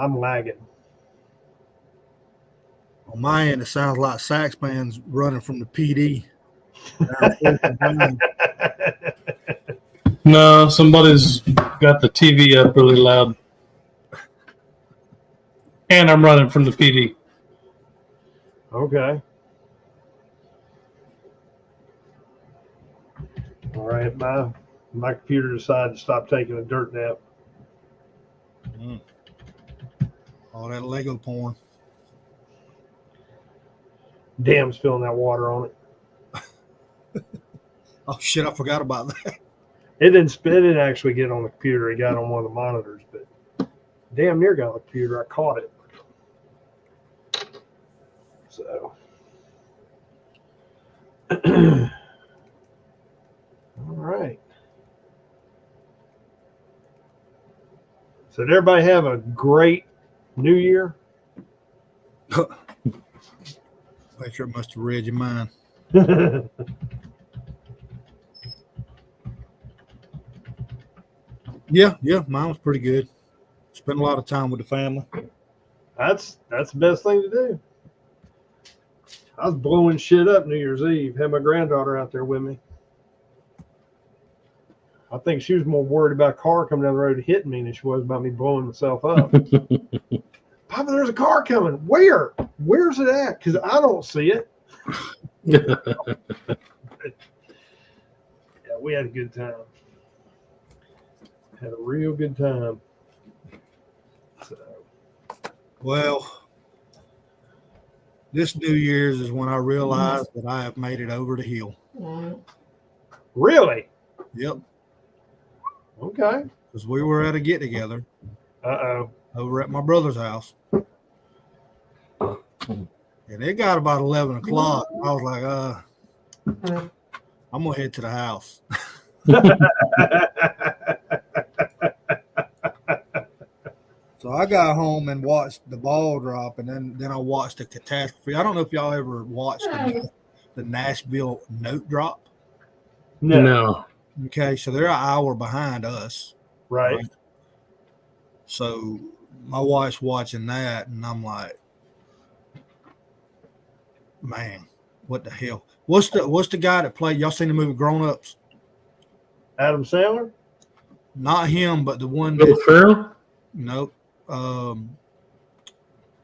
I'm lagging. On my end, it sounds like sax bands running from the PD. No, somebody's got the TV up really loud. And I'm running from the PD. Okay. All right, my computer decided to stop taking a dirt nap. All that Lego porn. Damn, spilling that water on it. Oh shit, I forgot about that. It didn't actually get on the computer. It got on one of the monitors, but damn near got on the computer. I caught it. So, all right. So did everybody have a great New Year? Make sure it must have read your mind. Yeah, mine was pretty good. Spent a lot of time with the family. That's the best thing to do. I was blowing shit up New Year's Eve. Had my granddaughter out there with me. I think she was more worried about a car coming down the road hitting me than she was about me blowing myself up. Papa, there's a car coming. Where? Where's it at? Because I don't see it. Yeah, we had a good time. Had a real good time. So. Well, this New Year's is when I realized that I have made it over the hill. Really? Yep. Okay. Because we were at a get together. Over at my brother's house. And it got about 11 o'clock. I was like, I'm going to head to the house. So I got home and watched the ball drop, and then I watched the catastrophe. I don't know if y'all ever watched the Nashville note drop. No. Okay, so they're an hour behind us. Right. So my wife's watching that, and I'm like, man, what the hell? What's the guy that played? Y'all seen the movie Grown Ups? Adam Sandler? Not him, but the one Will Ferrell? Nope.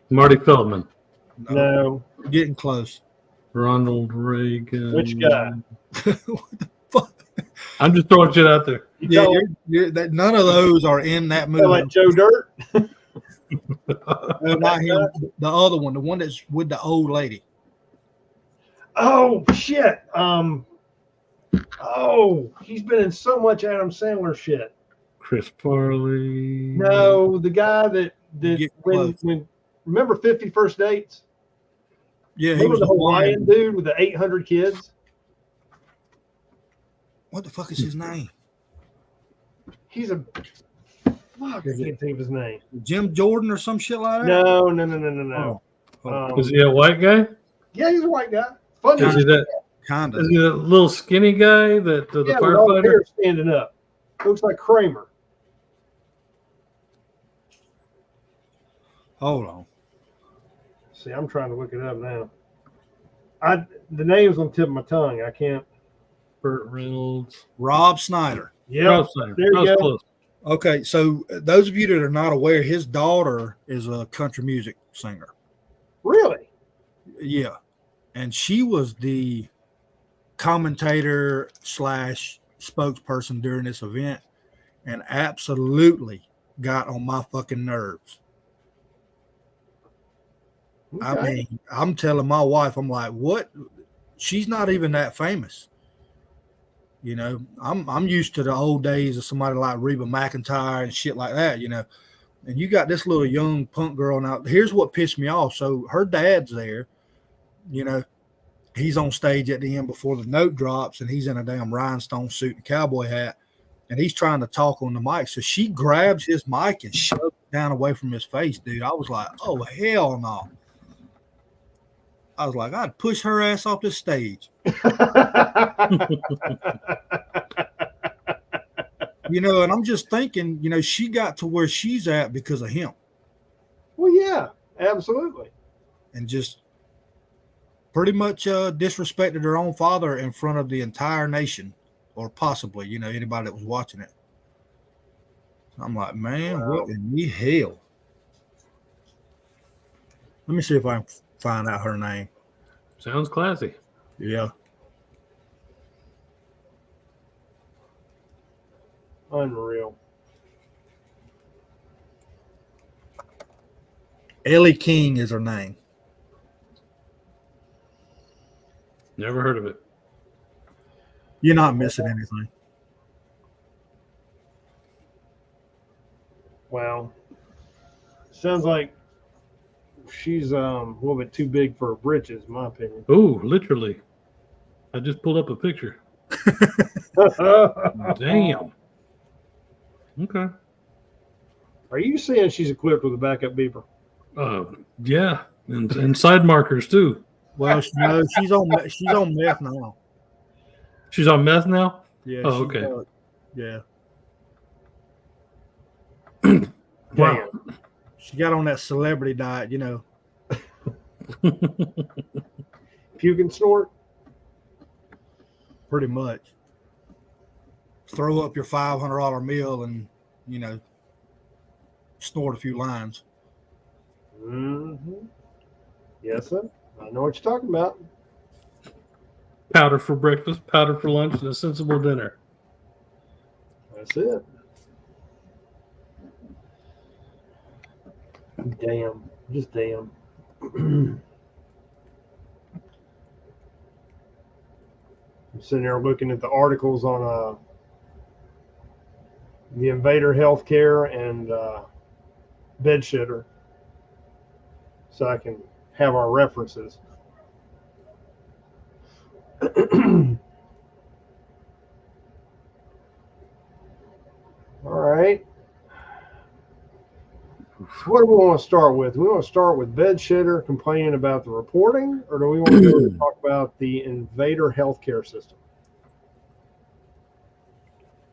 Marty Feldman. No. Getting close. Ronald Reagan. Which guy? What the fuck? I'm just throwing shit out there. Yeah, none of those are in that movie. Like Joe Dirt? No, not him. The other one, the one that's with the old lady. Oh shit! He's been in so much Adam Sandler shit. Chris Farley. No, the guy that when remember 50 First Dates? Yeah, he was the Hawaiian dude with the 800 kids. What the fuck is his name? He's a fuck. I can't think of his name. Jim Jordan or some shit like that. No. Is he a white guy? Yeah, he's a white guy. Funny. Is he that kind of? Is he that little skinny guy that the firefighter standing up? Looks like Kramer. Hold on. See, I'm trying to look it up now. The name's on the tip of my tongue. I can't. Burt Reynolds. Rob Snyder. Yeah. There you go. Close. Okay, so those of you that are not aware, his daughter is a country music singer. Really? Yeah. And she was the commentator / spokesperson during this event and absolutely got on my fucking nerves. Okay. I mean, I'm telling my wife, I'm like, what? She's not even that famous. You know, I'm used to the old days of somebody like Reba McEntire and shit like that, you know. And you got this little young punk girl now. Here's what pissed me off. So her dad's there, you know. He's on stage at the end before the note drops, and he's in a damn rhinestone suit and cowboy hat, and he's trying to talk on the mic. So she grabs his mic and shoves it down away from his face, dude. I was like, oh, hell no. I was like, I'd push her ass off this stage. You know, and I'm just thinking, you know, she got to where she's at because of him. Absolutely. and just pretty much disrespected her own father in front of the entire nation, or possibly, anybody that was watching it. I'm like, man, Wow. what in the hell? Let me see if I can find out her name. Sounds classy. Yeah. Unreal. Ellie King is her name. Never heard of it. You're not missing anything. Wow. Sounds like she's a little bit too big for her britches, in my opinion. Oh, literally. I just pulled up a picture. Damn. Okay. Are you saying she's equipped with a backup beeper? Yeah, and side markers too. Well, no, she's on meth now. She's on meth now. Yeah. Oh, she's, okay. Yeah. Wow. She got on that celebrity diet, Puke and snort? pretty much. Throw up your $500 meal and, snort a few lines. Mm-hmm. Yes, sir. I know what you're talking about. Powder for breakfast, powder for lunch, and a sensible dinner. That's it. Damn. Just damn. I'm sitting there looking at the articles on the Invader Healthcare and Bed Shitter, so I can have our references. All right. What do we want to start with? Do we want to start with Bed Shitter complaining about the reporting, or do we want to go talk about the Invader Healthcare system?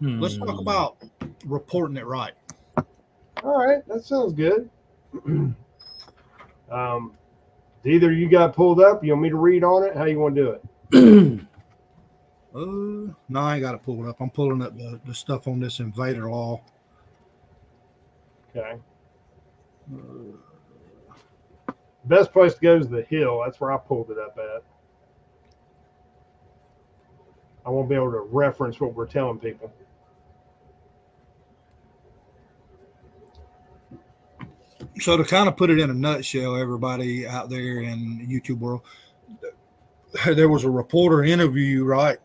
Let's talk about reporting it right. All right, that sounds good. Either you got pulled up, you want me to read on it? How you want to do it? No, I ain't got it pulled up. I'm pulling up the stuff on this Invader law. Okay. Best place to go is the Hill. That's where I pulled it up at. I won't be able to reference what we're telling people. So to kind of put it in a nutshell, everybody out there in the YouTube world, there was a reporter interview, right?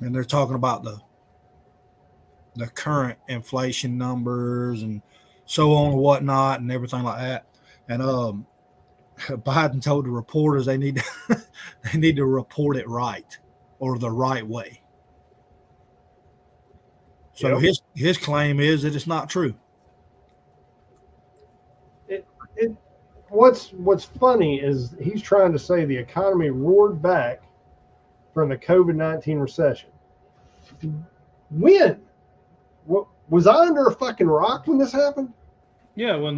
And they're talking about the current inflation numbers and so on and whatnot and everything like that. And Biden told the reporters they need to report it right, or the right way. So his claim is that it's not true. What's funny is he's trying to say the economy roared back from the COVID-19 recession. When? What, was I under a fucking rock when this happened? Yeah, when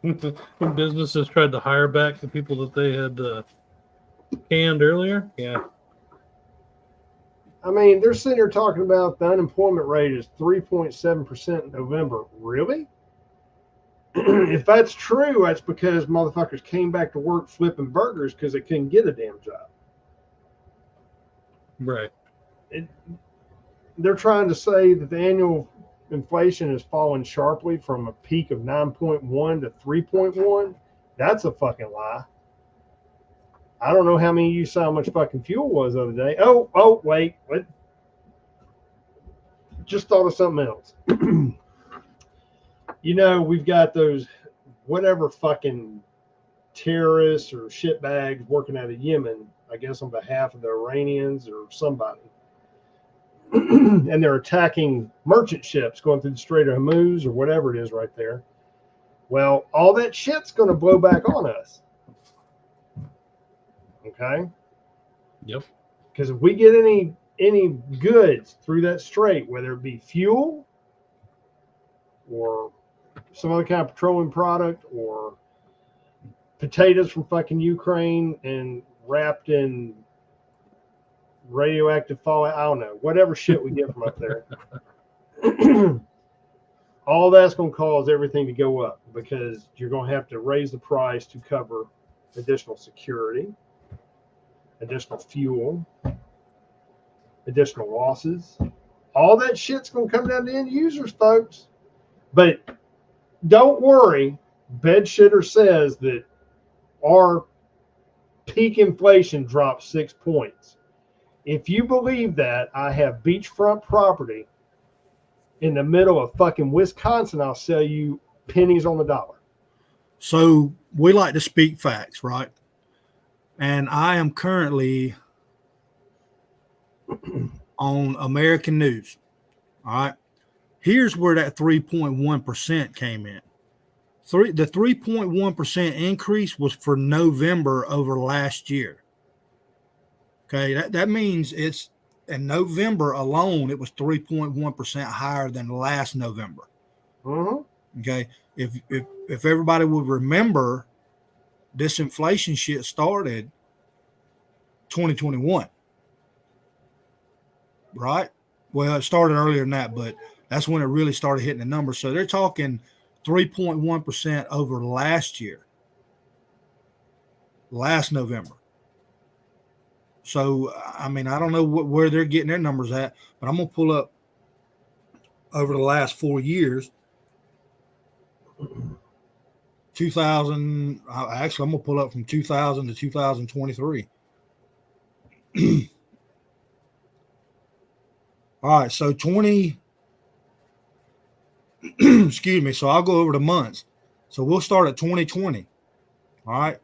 when businesses tried to hire back the people that they had canned earlier. Yeah. I mean, they're sitting here talking about the unemployment rate is 3.7% in November. Really? If that's true, that's because motherfuckers came back to work flipping burgers because they couldn't get a damn job. Right. They're trying to say that the annual inflation has fallen sharply from a peak of 9.1 to 3.1. That's a fucking lie. I don't know how many of you saw how much fucking fuel was the other day. Oh, wait. What? Just thought of something else. We've got those whatever fucking terrorists or shitbags working out of Yemen, I guess on behalf of the Iranians or somebody. And they're attacking merchant ships going through the Strait of Hormuz or whatever it is right there. Well, all that shit's going to blow back on us. Okay? Yep. Because if we get any goods through that strait, whether it be fuel or some other kind of petroleum product or potatoes from fucking Ukraine and wrapped in radioactive fallout. I don't know, whatever shit we get from up there. All that's going to cause everything to go up because you're going to have to raise the price to cover additional security, additional fuel, additional losses. All that shit's going to come down to end users, folks. But don't worry. Bedshitter says that our peak inflation dropped 6 points. If you believe that, I have beachfront property in the middle of fucking Wisconsin. I'll sell you pennies on the dollar. So we like to speak facts, right? And I am currently on American News. All right. Here's where that 3.1% came in. The 3.1% increase was for November over last year. Okay. That means it's in November alone, it was 3.1% higher than last November. Mm-hmm. Okay. If everybody would remember, this inflation shit started 2021. Right? Well, it started earlier than that, but that's when it really started hitting the numbers. So they're talking 3.1% over last year, last November. So, I mean, I don't know where they're getting their numbers at, but I'm going to pull up over the last 4 years. 2000, actually, I'm going to pull up from 2000 to 2023. All right, so excuse me, so I'll go over the months. So we'll start at 2020. All right.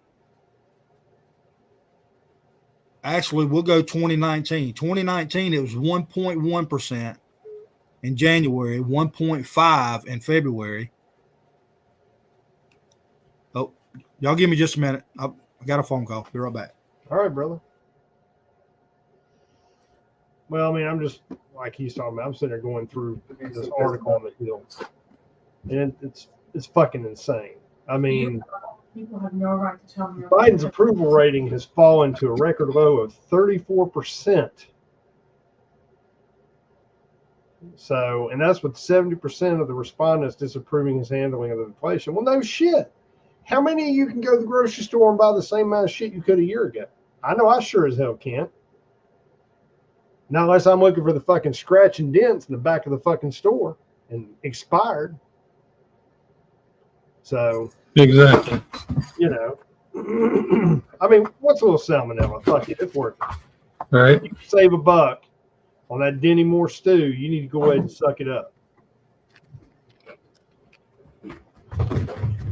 Actually, we'll go 2019. 2019, it was 1.1% in January, 1.5% in February. Oh, y'all give me just a minute. I got a phone call. Be right back. All right, brother. Well, I mean, I'm just like he's talking about. I'm sitting there going through this article on the Hill, and it's fucking insane. I mean, people have no right to tell me. Biden's approval rating has fallen to a record low of 34%. So, and that's with 70% of the respondents disapproving his handling of the inflation. Well, no shit. How many of you can go to the grocery store and buy the same amount of shit you could a year ago? I know I sure as hell can't. Not unless I'm looking for the fucking scratch and dents in the back of the fucking store and expired. So, Exactly. you know, I mean, what's a little salmonella? Fuck it, it's worth it. All right. You can save $1 on that Denny Moore stew. You need to go ahead and suck it up.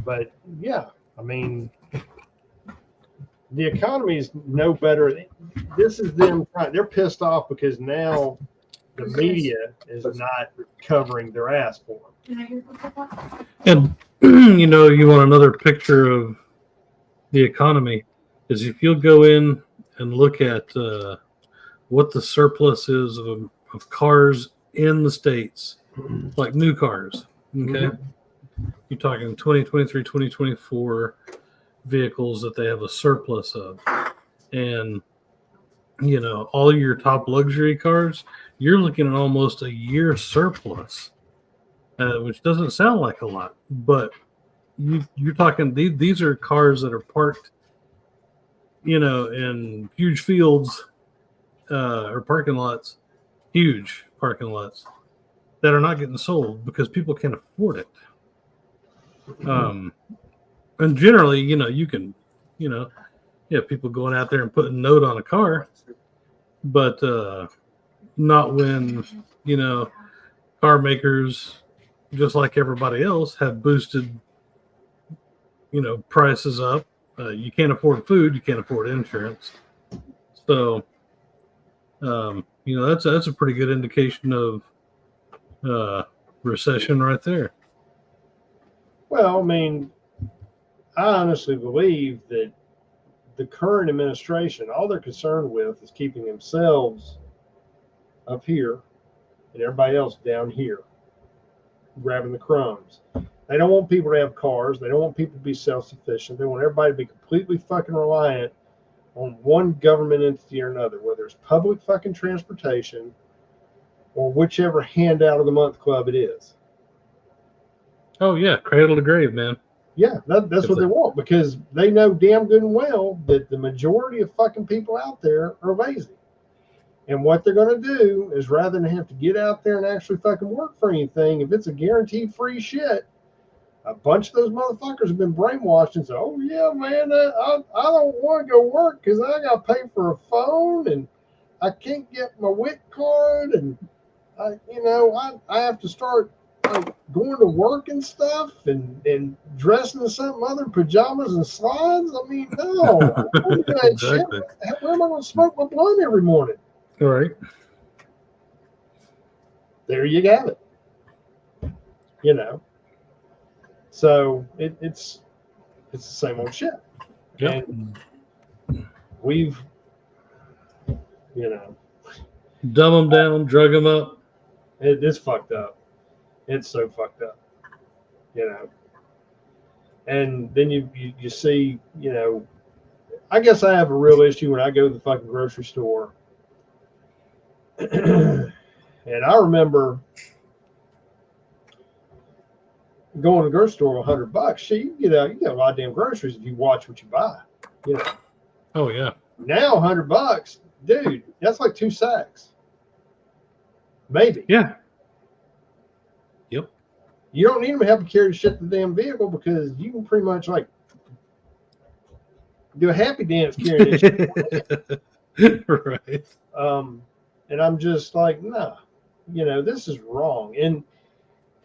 But yeah, I mean, the economy is no better. This is them trying. They're pissed off because now the media is not covering their ass for them. And you know, you want another picture of the economy is if you'll go in and look at what the surplus is of cars in the States, like new cars. Okay. Mm-hmm. You're talking 2023, 2024 vehicles that they have a surplus of. And, you know, all your top luxury cars, you're looking at almost a year surplus, which doesn't sound like a lot, but you're talking, these are cars that are parked, you know, in huge fields or parking lots, huge parking lots that are not getting sold because people can't afford it. And generally, you know, you can, you know, people going out there and putting a note on a car, but not when, you know, car makers, just like everybody else, have boosted, you know, prices up. You can't afford food, you can't afford insurance. So, you know, that's a pretty good indication of recession right there. Well, I mean, I honestly believe that the current administration, all they're concerned with is keeping themselves up here and everybody else down here, grabbing the crumbs. They don't want people to have cars. They don't want people to be self-sufficient. They want everybody to be completely fucking reliant on one government entity or another, whether it's public fucking transportation or whichever handout of the month club it is. Oh yeah, cradle to grave, man. Yeah, that's what they want, because they know damn good and well that the majority of fucking people out there are lazy. And what they're going to do is, rather than have to get out there and actually fucking work for anything, if it's a guaranteed free shit, a bunch of those motherfuckers have been brainwashed and say, oh yeah, man, I don't want to go work because I got to pay for a phone and I can't get my WIC card, and I have to start like going to work and stuff and dressing in something other than pajamas and slides. I mean, no, I don't do that Exactly. shit. Where am I going to smoke my blunt every morning? All right. There you have it. So it's the same old shit. Yep. And we've, Dumb them down, drug them up. it's fucked up. It's so fucked up, And then you see, I guess I have a real issue when I go to the fucking grocery store. And I remember going to the grocery store with $100. Shit, you get a lot of damn groceries if you watch what you buy. Oh yeah. Now $100, dude, that's like 2 sacks. Maybe. Yeah. Yep. You don't need them to help you carry the shit to the damn vehicle, because you can pretty much like do a happy dance carrying it. Right. And I'm just like, nah, this is wrong. And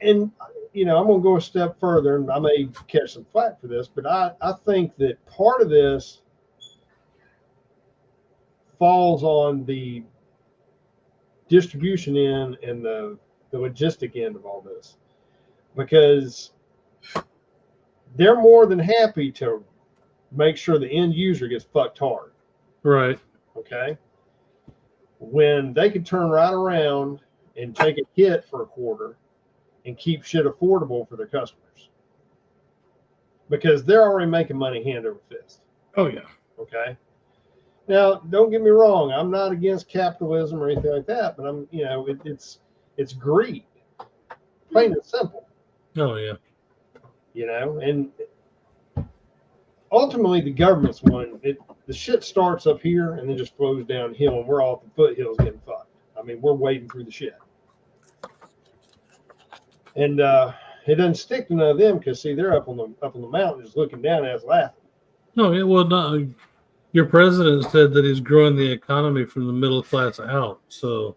I'm gonna go a step further, and I may catch some flack for this, but I think that part of this falls on the distribution end and the logistic end of all this, because they're more than happy to make sure the end user gets fucked hard. Right. Okay. When they could turn right around and take a hit for a quarter and keep shit affordable for their customers, because they're already making money hand over fist. Oh yeah. Okay. Now, don't get me wrong. I'm not against capitalism or anything like that, but I'm, it's greed, plain and simple. Oh yeah. And ultimately the government's one. The shit starts up here and then just flows downhill, and we're all at the foothills getting fucked. I mean, we're wading through the shit. And it doesn't stick to none of them, because see, they're up on the mountain just looking down at us laughing. No, it well not. Your president said that he's growing the economy from the middle class out. So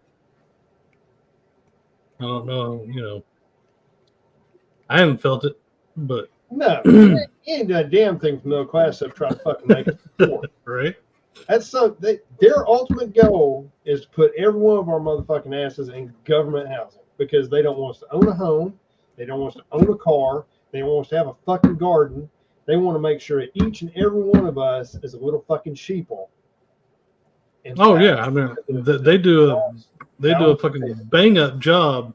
I don't know. I haven't felt it, but No, he ain't done a damn thing from middle class except try to fucking make it poor. right. That's their ultimate goal is to put every one of our motherfucking asses in government housing, because they don't want us to own a home, they don't want us to own a car, they don't want us to have a fucking garden. They want to make sure that each and every one of us is a little fucking sheeple. Oh yeah, I mean they do a fucking bang up job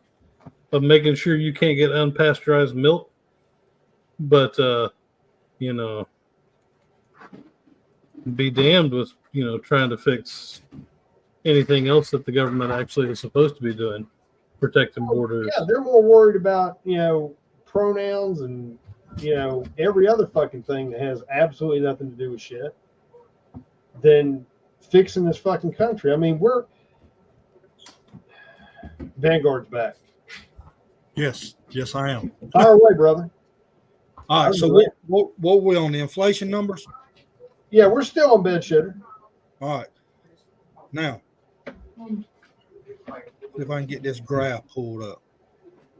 of making sure you can't get unpasteurized milk, but be damned with trying to fix anything else that the government actually is supposed to be doing, protecting borders. Yeah, they're more worried about pronouns and every other fucking thing that has absolutely nothing to do with shit than fixing this fucking country. I mean, Vanguard's back. Yes, I am. Fire away, brother. All right, so what were we on, the inflation numbers? Yeah, we're still on bed shitter. All right. Now, if I can get this graph pulled up.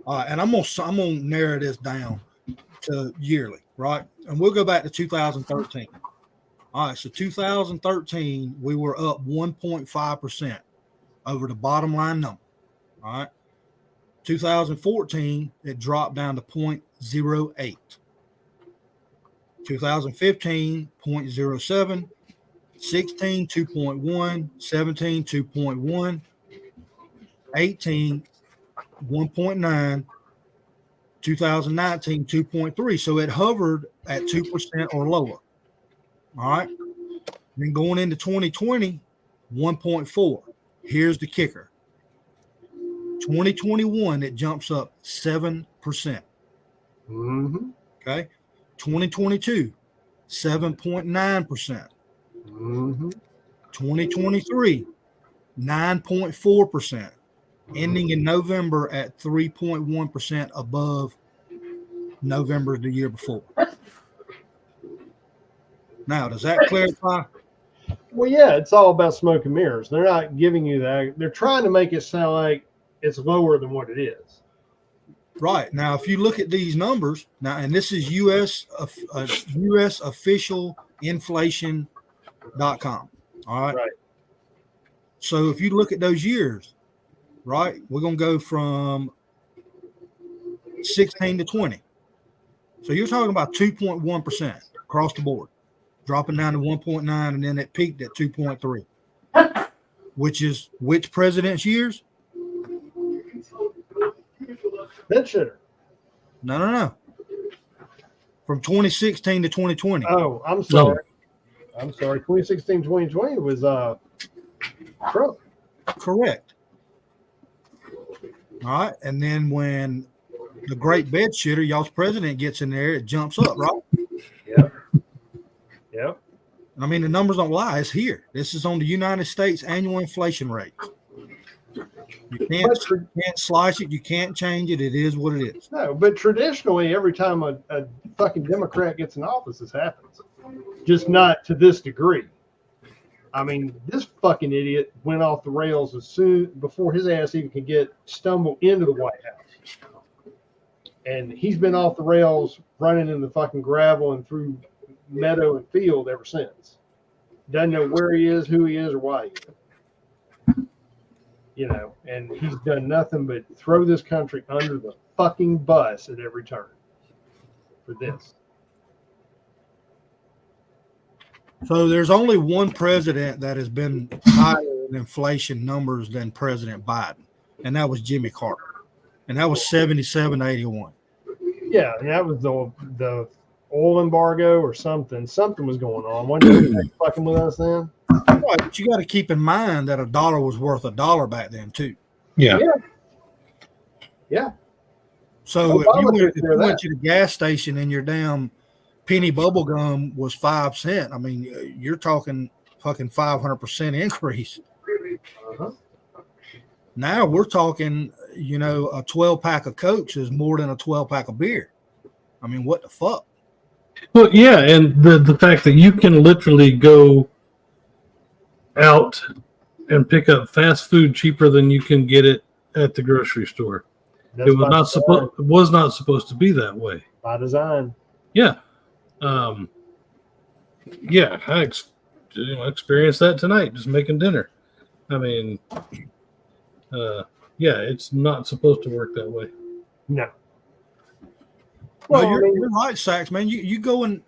All right, and I'm gonna narrow this down to yearly, right? And we'll go back to 2013. All right, so 2013, we were up 1.5% over the bottom line number. All right. 2014, it dropped down to 0.08. 2015, 0.07. 16, 2.1. 17, 2.1. 18, 1.9. 2019, 2.3. So it hovered at 2% or lower. All right. Then going into 2020, 1.4. Here's the kicker. 2021, it jumps up 7%. Mm-hmm. Okay. 2022, 7.9%. Mm-hmm. 2023, 9.4%. Ending in November at 3.1% above November the year before. Now, does that clarify? Well, yeah, it's all about smoke and mirrors. They're not giving you that. They're trying to make it sound like it's lower than what it is. Right. Now, if you look at these numbers, now, and this is US official inflation.com. All right. Right. So if you look at those years, right, we're going to go from 16 to 20. So you're talking about 2.1% across the board, dropping down to 1.9, and then it peaked at 2.3, which is which president's years? That shitter. No. From 2016 to 2020. Oh, I'm sorry. I'm sorry. 2016, 2020 was Trump. Correct. All right. And then when the great bed shitter, y'all's president, gets in there, it jumps up, right? Yep. I mean, the numbers don't lie. It's here. This is on the United States annual inflation rate. You can't slice it. You can't change it. It is what it is. No, but traditionally, every time a fucking Democrat gets in office, this happens. Just not to this degree. I mean, this fucking idiot went off the rails as soon before his ass even could stumble into the White House. And he's been off the rails running in the fucking gravel and through meadow and field ever since. Doesn't know where he is, who he is, or why he is. You know, and he's done nothing but throw this country under the fucking bus at every turn for this. So there's only one president that has been higher in inflation numbers than President Biden, and that was Jimmy Carter. And that was 77 to 81. Yeah, and that was the oil embargo or something. Something was going on. Wasn't they fucking with us then? Right, but you got to keep in mind that a dollar was worth $1 back then too. Yeah. So Obama if took you care of went that. to the gas station and your damn penny bubble gum was 5 cents, I mean, you're talking fucking 500% increase. Uh-huh. Now we're talking, you know, a 12-pack of Cokes is more than a 12-pack of beer. I mean, what the fuck? Well, yeah, and the fact that you can literally go out and pick up fast food cheaper than you can get it at the grocery store. That's It was not supposed to be that way. by design. Yeah. I experienced that tonight, just making dinner. I mean, it's not supposed to work that way. No. Well, Well, I mean, you're right, Sax, man. You go and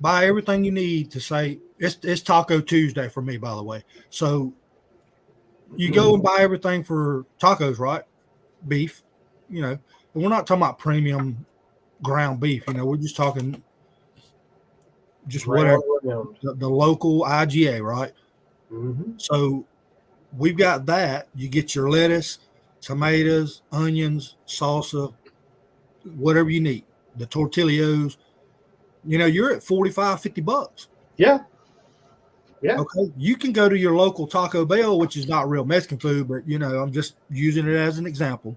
buy everything you need to say it's Taco Tuesday for me, by the way. So you go and buy everything for tacos, right? Beef, you know. But we're not talking about premium ground beef. You know, we're just talking just whatever the local IGA, right? Mm-hmm. So we've got that. You get your lettuce, tomatoes, onions, salsa, whatever you need. The tortillas, you know, you're at $45-50. Yeah. Yeah. Okay. You can go to your local Taco Bell, which is not real Mexican food, but you know, I'm just using it as an example.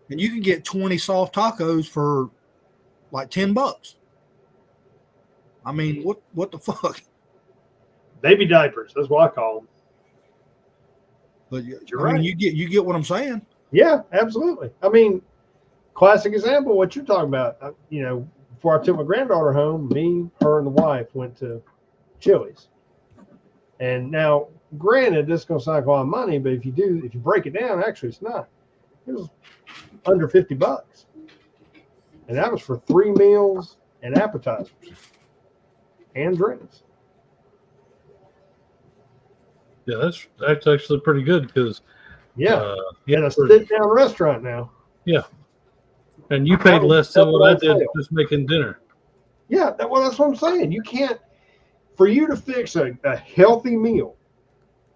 And you can get 20 soft tacos for like $10. I mean, what the fuck? Baby diapers. That's what I call them. But You're I mean, right. you get what I'm saying. Yeah, absolutely. I mean, classic example, what you're talking about. You know, before I took my granddaughter home, me, her, and the wife went to Chili's. And now, granted, this is going to sound like a lot of money, but if you break it down, actually, it's not. It was under $50. And that was for 3 meals and appetizers and drinks. Yeah, that's actually pretty good because Yeah. In a sit-down restaurant now. Yeah. And you paid less than Double what I that did sale. just making dinner. Yeah, well, that's what I'm saying. You can't, for you to fix a healthy meal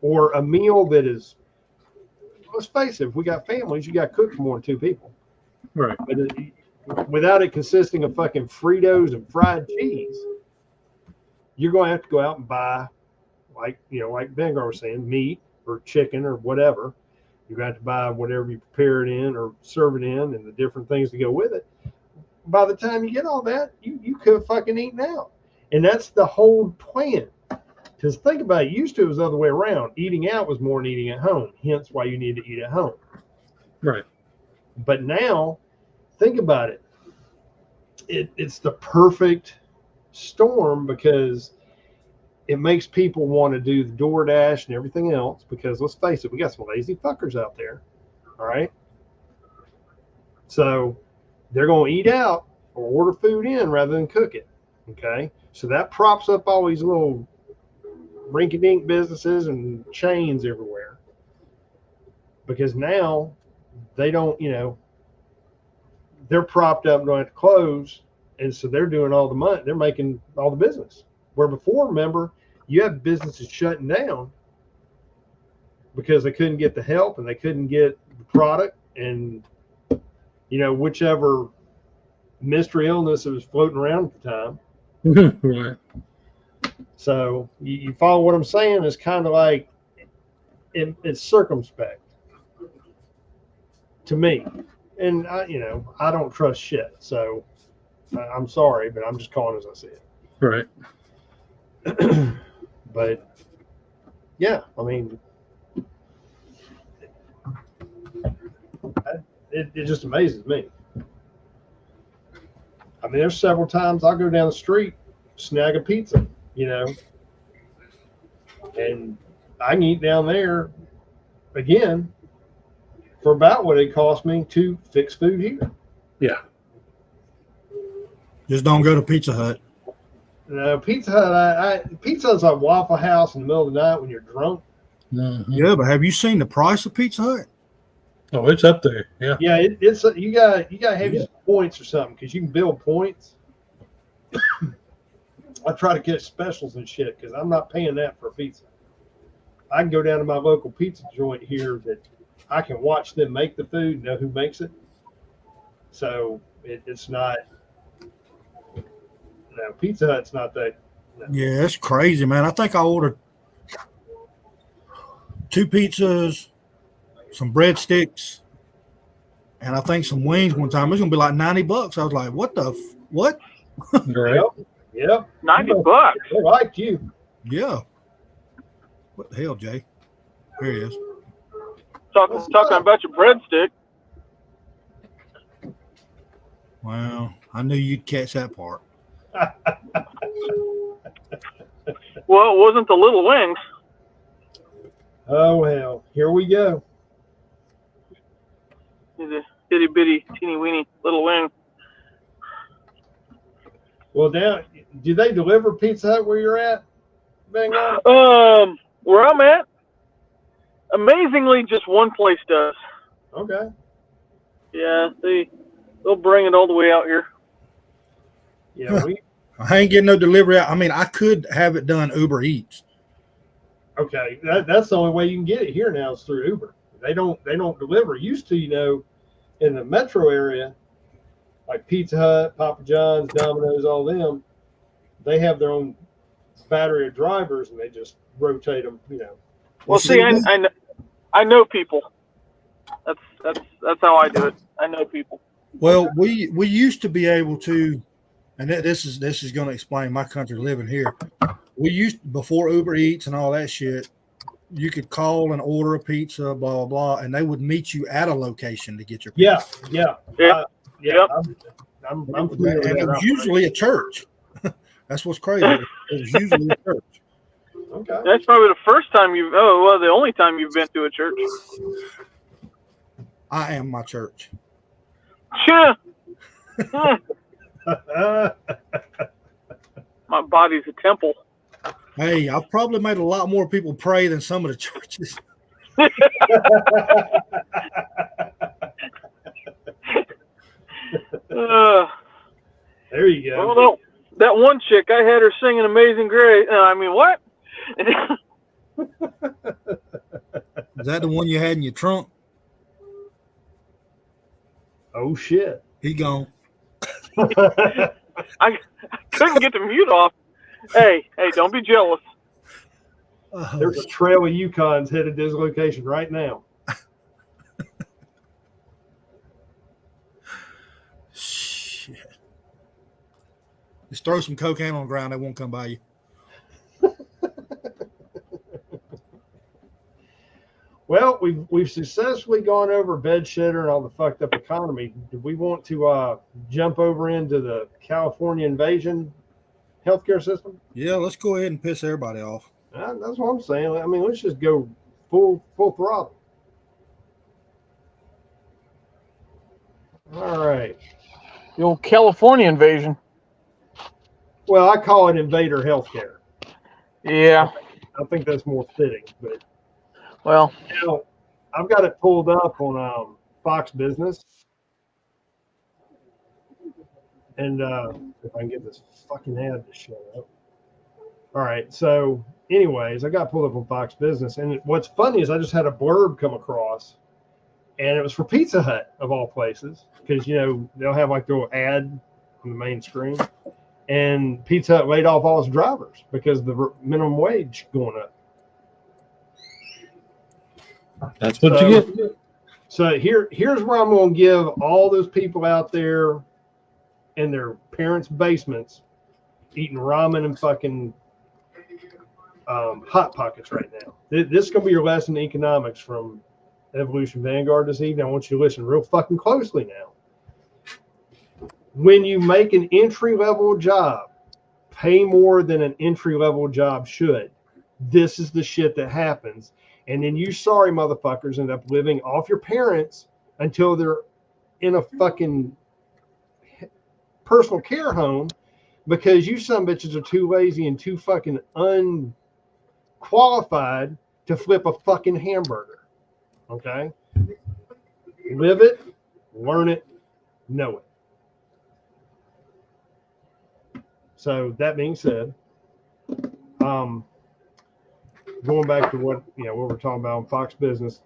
or a meal that is, let's face it, if we got families, you got to cook for more than 2 people. Right. But without it consisting of fucking Fritos and fried cheese, you're going to have to go out and buy, like Vanguard was saying, meat or chicken or whatever. You're going to have to buy whatever you prepare it in or serve it in and the different things to go with it. By the time you get all that, you could have fucking eaten out. And that's the whole plan. Because think about it, used to it was the other way around. Eating out was more than eating at home, hence why you need to eat at home. Right. But now, think about it. It's the perfect storm because it makes people want to do the DoorDash and everything else because let's face it, we got some lazy fuckers out there. All right. So they're going to eat out or order food in rather than cook it. Okay. So that props up all these little rinky-dink businesses and chains everywhere because now they don't, they're propped up and don't have to close. And so they're doing all the money. They're making all the business. Where before, remember, you have businesses shutting down because they couldn't get the help and they couldn't get the product and, whichever mystery illness that was floating around at the time. Right. So you follow what I'm saying? It's kind of like it's circumspect to me. And, I don't trust shit. So I'm sorry, but I'm just calling as I see it. Right. But yeah, I mean, it just amazes me. I mean, there's several times I'll go down the street, snag a pizza, and I can eat down there again for about what it cost me to fix food here. Yeah. Just don't go to Pizza Hut. No, Pizza Hut, Pizza Hut's like Waffle House in the middle of the night when you're drunk. Mhm. Yeah, but have you seen the price of Pizza Hut? Oh, it's up there. Yeah. Yeah, it's you got to have some points or something because you can build points. I try to get specials and shit because I'm not paying that for a pizza. I can go down to my local pizza joint here that I can watch them make the food, know who makes it. So it's not. No, Pizza Hut's not that. No. Yeah, that's crazy, man. I think I ordered 2 pizzas, some breadsticks, and I think some wings one time. It's gonna be like $90. I was like, what the what? Right. Yep. $90. They liked you. Yeah. What the hell, Jay? Here he is. Talking about your breadstick. Well, I knew you'd catch that part. Well, it wasn't the little wings. Oh well, here we go. It's a itty bitty, teeny weeny little wing. Well, now, do they deliver Pizza Hut where you're at, Vanguard? Where I'm at, amazingly, just one place does. Okay. Yeah, they'll bring it all the way out here. Yeah, I ain't getting no delivery. I mean, I could have it done Uber Eats. okay. That's the only way you can get it here now is through Uber. They don't deliver. Used to, in the metro area, like Pizza Hut, Papa John's, Domino's, all them, they have their own battery of drivers and they just rotate them. Well, see, I know people. That's how I do it. I know people. Well, we used to be able to, and this is going to explain my country living here. We used, before Uber Eats and all that shit, you could call and order a pizza, blah blah blah, and they would meet you at a location to get your pizza. Yeah. Yep. Yeah. Yep. I'm familiar with And it that was usually a church. That's what's crazy. It was usually a church. Okay. That's probably the first time the only time you've been to a church. I am my church. Sure. My body's a temple. Hey, I've probably made a lot more people pray than some of the churches. There you go. Well, that one chick, I had her singing Amazing Grace. I mean, what? Is that the one you had in your trunk? Oh shit. He gone. I couldn't get the mute off. Hey, don't be jealous. Oh, There's a trail of Yukons headed to this location right now. shit. Just throw some cocaine on the ground, they won't come by you. Well, we've successfully gone over bed shitter and all the fucked up economy. Do we want to jump over into the California invasion healthcare system? Yeah, let's go ahead and piss everybody off. That's what I'm saying. I mean, let's just go full throttle. All right. The old California invasion. Well, I call it invader healthcare. Yeah. I think that's more fitting. But Well, now, I've got it pulled up on Fox Business. And if I can get this fucking ad to show up. All right. So, anyways, I got pulled up on Fox Business. And what's funny is I just had a blurb come across. And it was for Pizza Hut, of all places. Because, you know, they'll have like their little ad on the main screen. And Pizza Hut laid off all its drivers because the minimum wage going up. That's what you get. So here's where I'm going to give all those people out there in their parents' basements eating ramen and fucking Hot Pockets right now. This is going to be your lesson in economics from Evolution Vanguard this evening. I want you to listen real fucking closely now. When you make an entry-level job pay more than an entry-level job should, this is the shit that happens. And then you sorry motherfuckers end up living off your parents until they're in a fucking personal care home because you some bitches are too lazy and too fucking unqualified to flip a fucking hamburger. Okay? Live it, learn it, know it. So that being said, going back to what we're talking about on Fox Business,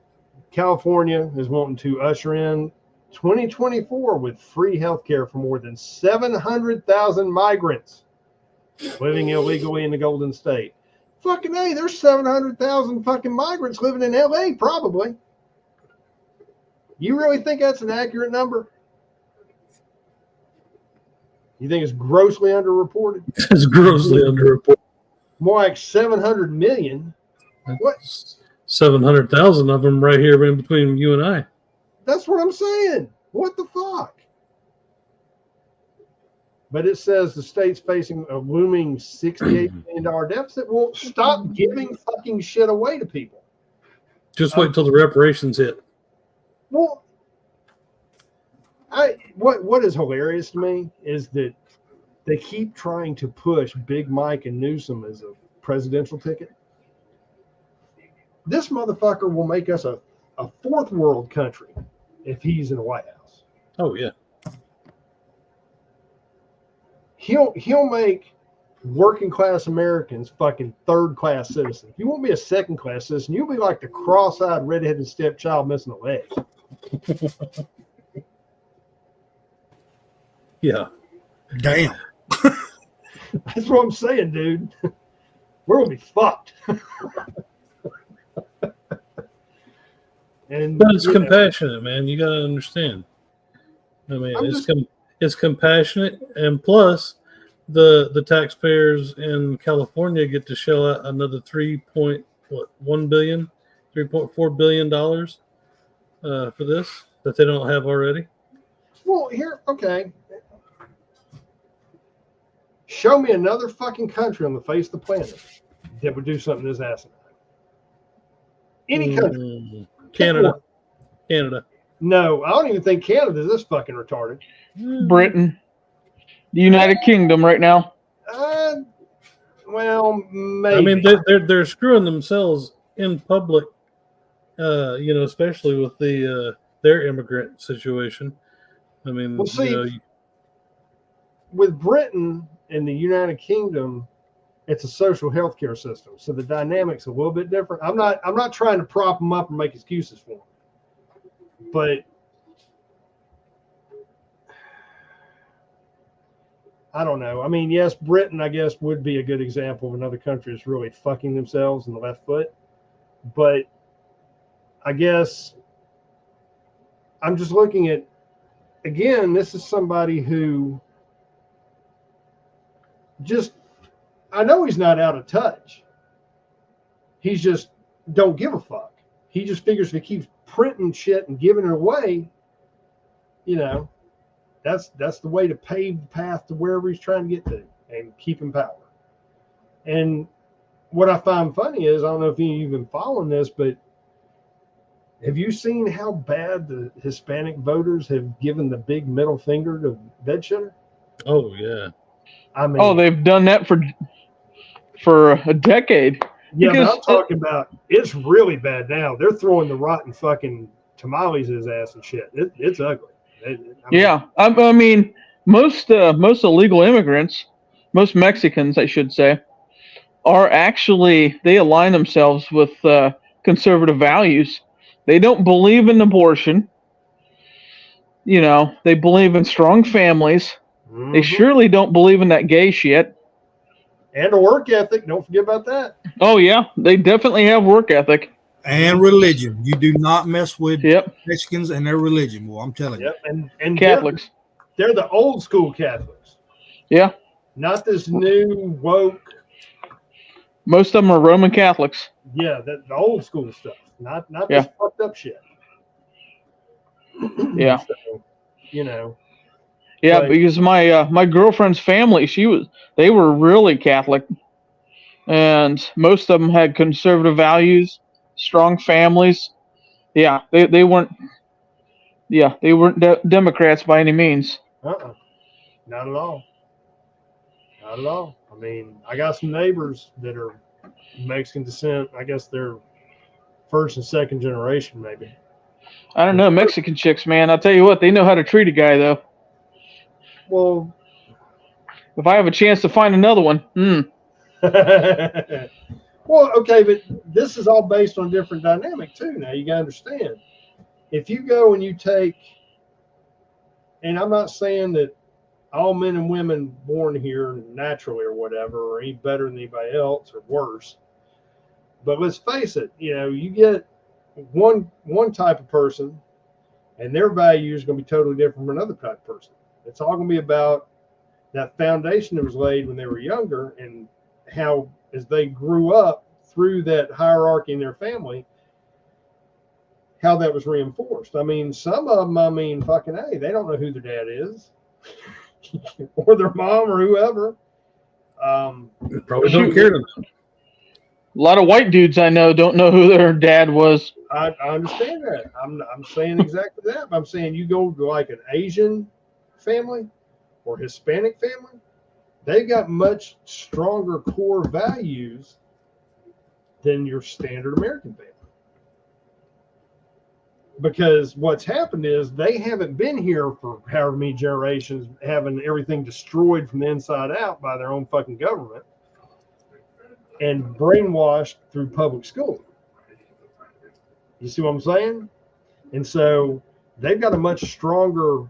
California is wanting to usher in 2024 with free healthcare for more than 700,000 migrants living illegally in the Golden State. Fucking hey, there's 700,000 fucking migrants living in LA, probably. You really think that's an accurate number? You think it's grossly underreported? It's grossly underreported. More like 700 million. What? 700,000 of them right here in between you and I. That's what I'm saying. What the fuck? But it says the state's facing a looming $68 million deficit. Well, stop giving fucking shit away to people. Just wait till the reparations hit. Well, what is hilarious to me is that they keep trying to push Big Mike and Newsom as a presidential ticket. This motherfucker will make us a fourth world country if he's in the White House. Oh yeah. He'll make working class Americans fucking third class citizens. If you won't be a second class citizen, you'll be like the cross-eyed redheaded stepchild missing a leg. Yeah. Damn. That's what I'm saying, dude. We're gonna be fucked. And But it's compassionate, man. You got to understand. I mean, it's compassionate, and plus, the taxpayers in California get to shell out another $3.4 billion dollars for this that they don't have already. Well, okay. Show me another fucking country on the face of the planet that would do something this asinine. Any country. Canada. No, I don't even think Canada's this fucking retarded. Britain, the United Kingdom right now. Well, maybe. I mean, they're screwing themselves in public, especially with their immigrant situation. I mean, Well, see, with Britain and the United Kingdom, it's a social healthcare system, so the dynamics a little bit different. I'm not trying to prop them up and make excuses for them, but I don't know. I mean, yes, Britain, I guess, would be a good example of another country that's really fucking themselves in the left foot. But I guess I'm just looking at, again, this is somebody who just, I know he's not out of touch. He's just don't give a fuck. He just figures if he keeps printing shit and giving it away, you know, that's the way to pave the path to wherever he's trying to get to and keep in power. And what I find funny is, I don't know if you've been following this, but have you seen how bad the Hispanic voters have given the big middle finger to Bedshitter? Oh yeah. I mean, Oh, they've done that for a decade. yeah, but because- I'm talking about it's really bad now. They're throwing the rotten fucking tamales at his ass and shit. It's ugly. I mean, Yeah, I mean, most illegal immigrants, most Mexicans, I should say, are actually, they align themselves with conservative values. They don't believe in abortion. You know, they believe in strong families. They mhm. surely don't believe in that gay shit. And a work ethic. Don't forget about that. Oh yeah, they definitely have work ethic. And religion. You do not mess with Yep, Mexicans and their religion. Well, I'm telling you. Yep. And Catholics. They're the old school Catholics, Yeah, not this new woke. most of them are Roman Catholics. Yeah, the old school stuff, not Yeah. this fucked up shit. Yeah. So, you know, Yeah, Right. because my girlfriend's family, they were really Catholic, and most of them had conservative values, strong families. Yeah, they weren't. Yeah, they weren't Democrats by any means. not at all. Not at all. I mean, I got some neighbors that are Mexican descent. I guess they're first and second generation, maybe. I don't know, Mexican chicks, man. I'll tell you what, they know how to treat a guy, though. Well, If I have a chance to find another one, well, okay, but this is all based on different dynamic too. Now you gotta understand, if you go and you take, and I'm not saying that all men and women born here naturally or whatever are any better than anybody else or worse, but let's face it, you know, you get one type of person, and their value is going to be totally different from another type of person. It's all going to be about that foundation that was laid when they were younger, and how, as they grew up through that hierarchy in their family, how that was reinforced. I mean, some of them, I mean, fucking A, they don't know who their dad is or their mom or whoever. Probably don't care to know. a lot of white dudes I know don't know who their dad was. I understand that. I'm saying exactly that. I'm saying you go to like an Asian family or Hispanic family, they've got much stronger core values than your standard American family. Because what's happened is they haven't been here for however many generations, having everything destroyed from the inside out by their own fucking government and brainwashed through public school. You see what I'm saying? And so they've got a much stronger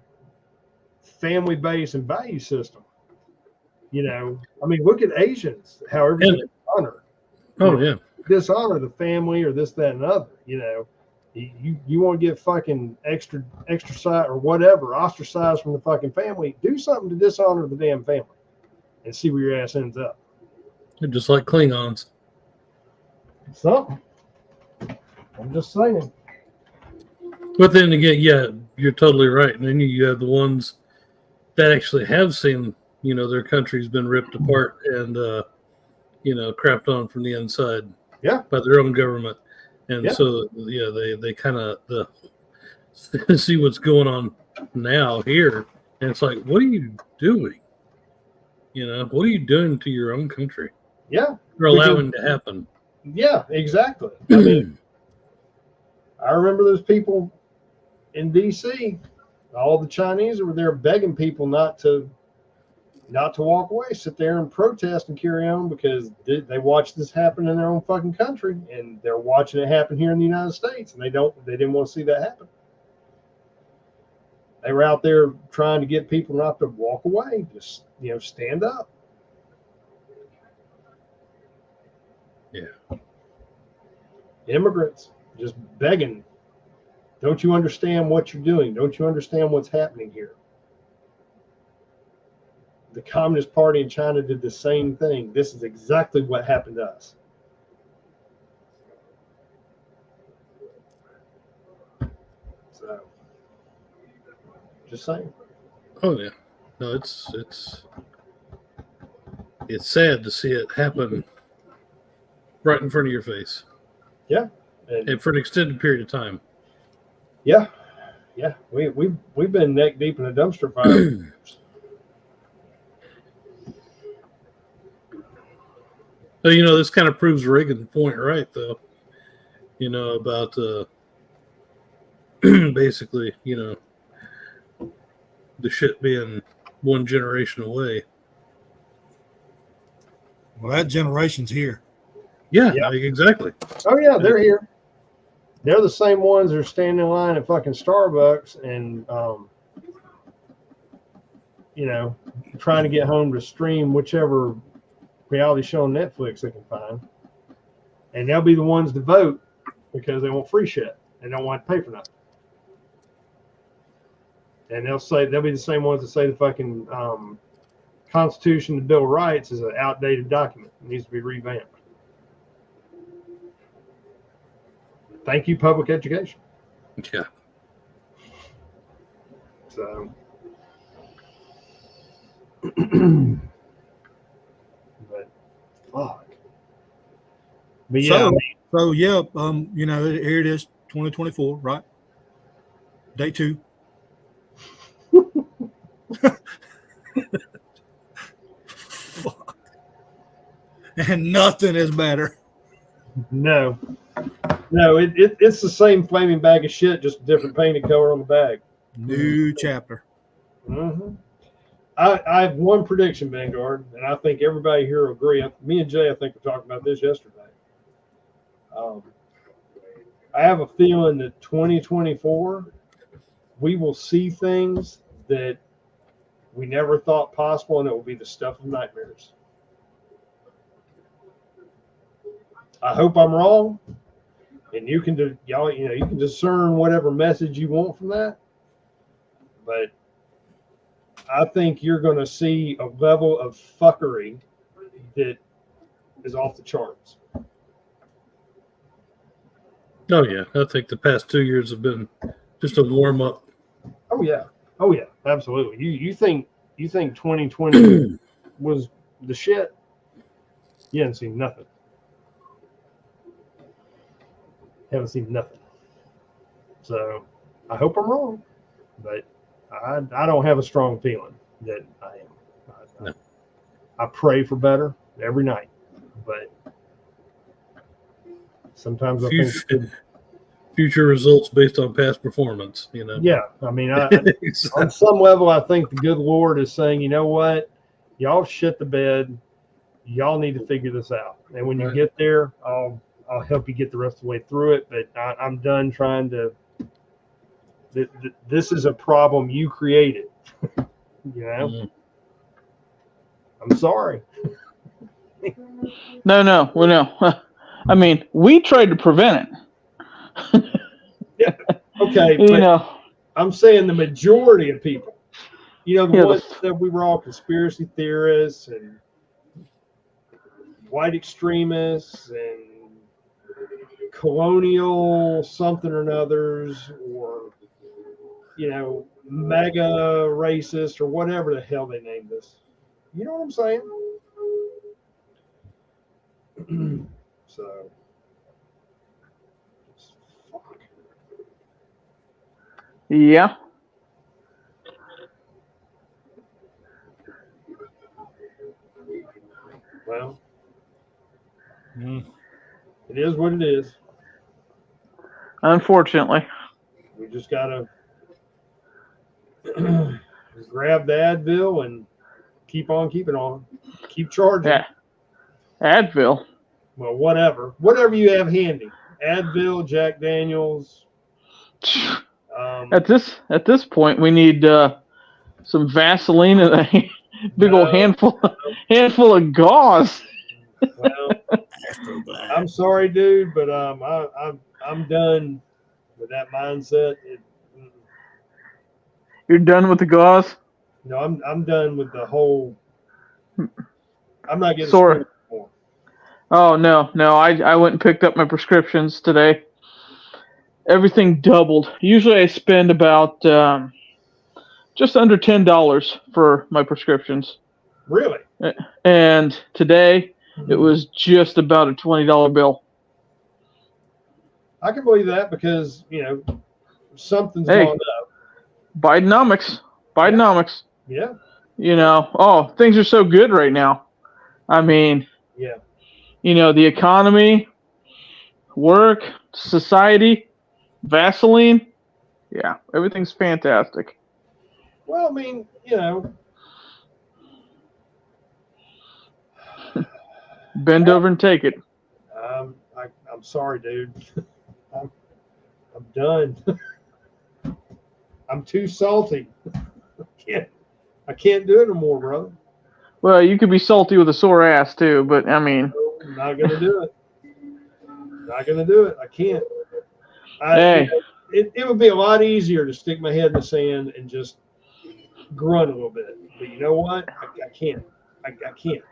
family base and value system. You know, I mean, look at Asians, how everything is honored. Oh yeah. Dishonor the family or this, that, and other. You know, you want to get fucking extra or whatever, ostracized from the fucking family. Do something to dishonor the damn family and see where your ass ends up. They're just like Klingons. Something. I'm just saying. But then again, yeah, you're totally right. And then you have the ones that actually have seen, you know, their country's been ripped apart and, you know, crapped on from the inside. Yeah. By their own government. And Yeah. so, yeah, they kind of see what's going on now here. And it's like, what are you doing? You know, what are you doing to your own country? Yeah. You're allowing to happen. Yeah, exactly. I mean, I remember those people in D.C., all the Chinese were there begging people not to not to walk away, sit there and protest and carry on because they watched this happen in their own fucking country, and they're watching it happen here in the United States, and they didn't want to see that happen. They were out there trying to get people not to walk away, just stand up. Yeah. Immigrants just begging. Don't you understand what you're doing? Don't you understand what's happening here? The Communist Party in China did the same thing. This is exactly what happened to us. So, just saying. Oh yeah. No, it's sad to see it happen right in front of your face. Yeah. And for an extended period of time. Yeah. Yeah. We've been neck deep in a dumpster fire. So, this kind of proves Reagan's point right, though. About basically, the shit being one generation away. Well, that generation's here. Yeah, Yeah. Exactly. Oh yeah, they're here. They're the same ones that are standing in line at fucking Starbucks and trying to get home to stream whichever reality show on Netflix they can find. And they'll be the ones to vote because they want free shit. They don't want to pay for nothing. And they'll be the same ones that say the fucking Constitution, the Bill of Rights is an outdated document. It needs to be revamped. Thank you, public education. Yeah. So, but fuck. But yeah, So yeah, here it is, 2024, right? Day 2. Fuck. And nothing is better. no, it's the same flaming bag of shit, just a different painted color on the bag. New chapter. Mm-hmm. I have one prediction, Vanguard, and I think everybody here will agree. Me and Jay, I think, were talking about this yesterday. I have a feeling that 2024, we will see things that we never thought possible, and it will be the stuff of nightmares. I hope I'm wrong, and you can you can discern whatever message you want from that. But I think you're going to see a level of fuckery that is off the charts. Oh yeah, I think the past 2 years have been just a warm up. Oh yeah, absolutely. You think 2020 was the shit? You haven't seen nothing. Haven't seen nothing. So I hope I'm wrong, but I don't have a strong feeling that I am. No. I pray for better every night, but sometimes I think Future results based on past performance, Yeah, I mean, on some level, I think the good Lord is saying, you know what, y'all shit the bed, y'all need to figure this out, and when you get there, I'll help you get the rest of the way through it. But I'm done trying to. This is a problem you created. Mm-hmm. I'm sorry. No. Well, no. I mean, we tried to prevent it. Okay, but I'm saying the majority of people, the ones that we were all conspiracy theorists and white extremists and colonial something or others, or mega racist or whatever the hell they named us. You know what I'm saying? So, fuck. Yeah. Well, it is what it is. Unfortunately. We just gotta grab the Advil and keep on keeping on. Keep charging. Yeah. Advil. Well, whatever you have handy. Advil, Jack Daniels. At this point, we need some Vaseline and a big old handful of gauze. Well, I'm sorry, dude, but I'm done with that mindset. You're done with the gauze? No, I'm done with the whole. I'm not getting Sore. screwed anymore. Oh no. I went and picked up my prescriptions today. Everything doubled. Usually I spend about just under $10 for my prescriptions. Really? And today it was just about a $20 bill. I can believe that because something's gone up. Bidenomics. Yeah. Things are so good right now. I mean, Yeah. The economy, work, society, Vaseline. Yeah, everything's fantastic. Well, I mean, Bend over and take it. I'm sorry, dude. I'm done. I'm too salty. I can't do it no more, brother. Well, you could be salty with a sore ass too, but I mean, I'm not gonna do it. Not gonna do it. I can't. Hey. It would be a lot easier to stick my head in the sand and just grunt a little bit. But you know what? I can't. I can't.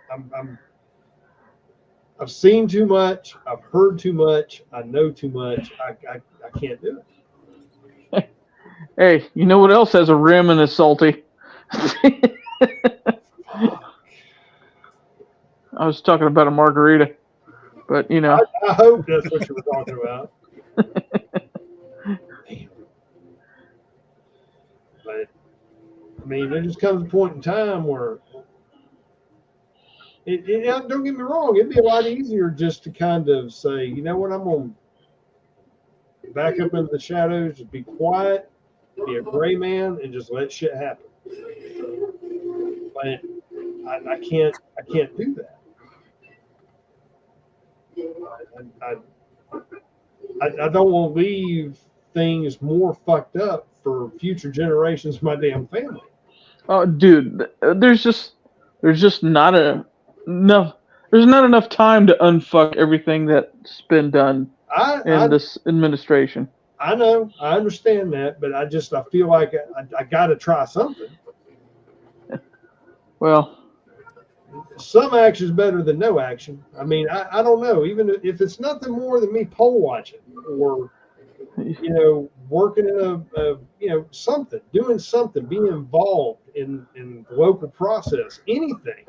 I've seen too much. I've heard too much. I know too much. I can't do it. Hey, you know what else has a rim and is salty? I was talking about a margarita, but I hope that's what you were talking about. But I mean, there just comes a point in time where don't get me wrong, it'd be a lot easier just to kind of say, you know what, I'm gonna back up into the shadows, just be quiet, be a gray man, and just let shit happen. But I can't do that. I don't want to leave things more fucked up for future generations of my damn family. Oh, dude, there's not enough time to unfuck everything that's been done in this administration. I know, I understand that, but I feel like I got to try something. Well, some action is better than no action. I mean, I don't know. Even if it's nothing more than me poll watching or, working in something, doing something, being involved in the local process, anything.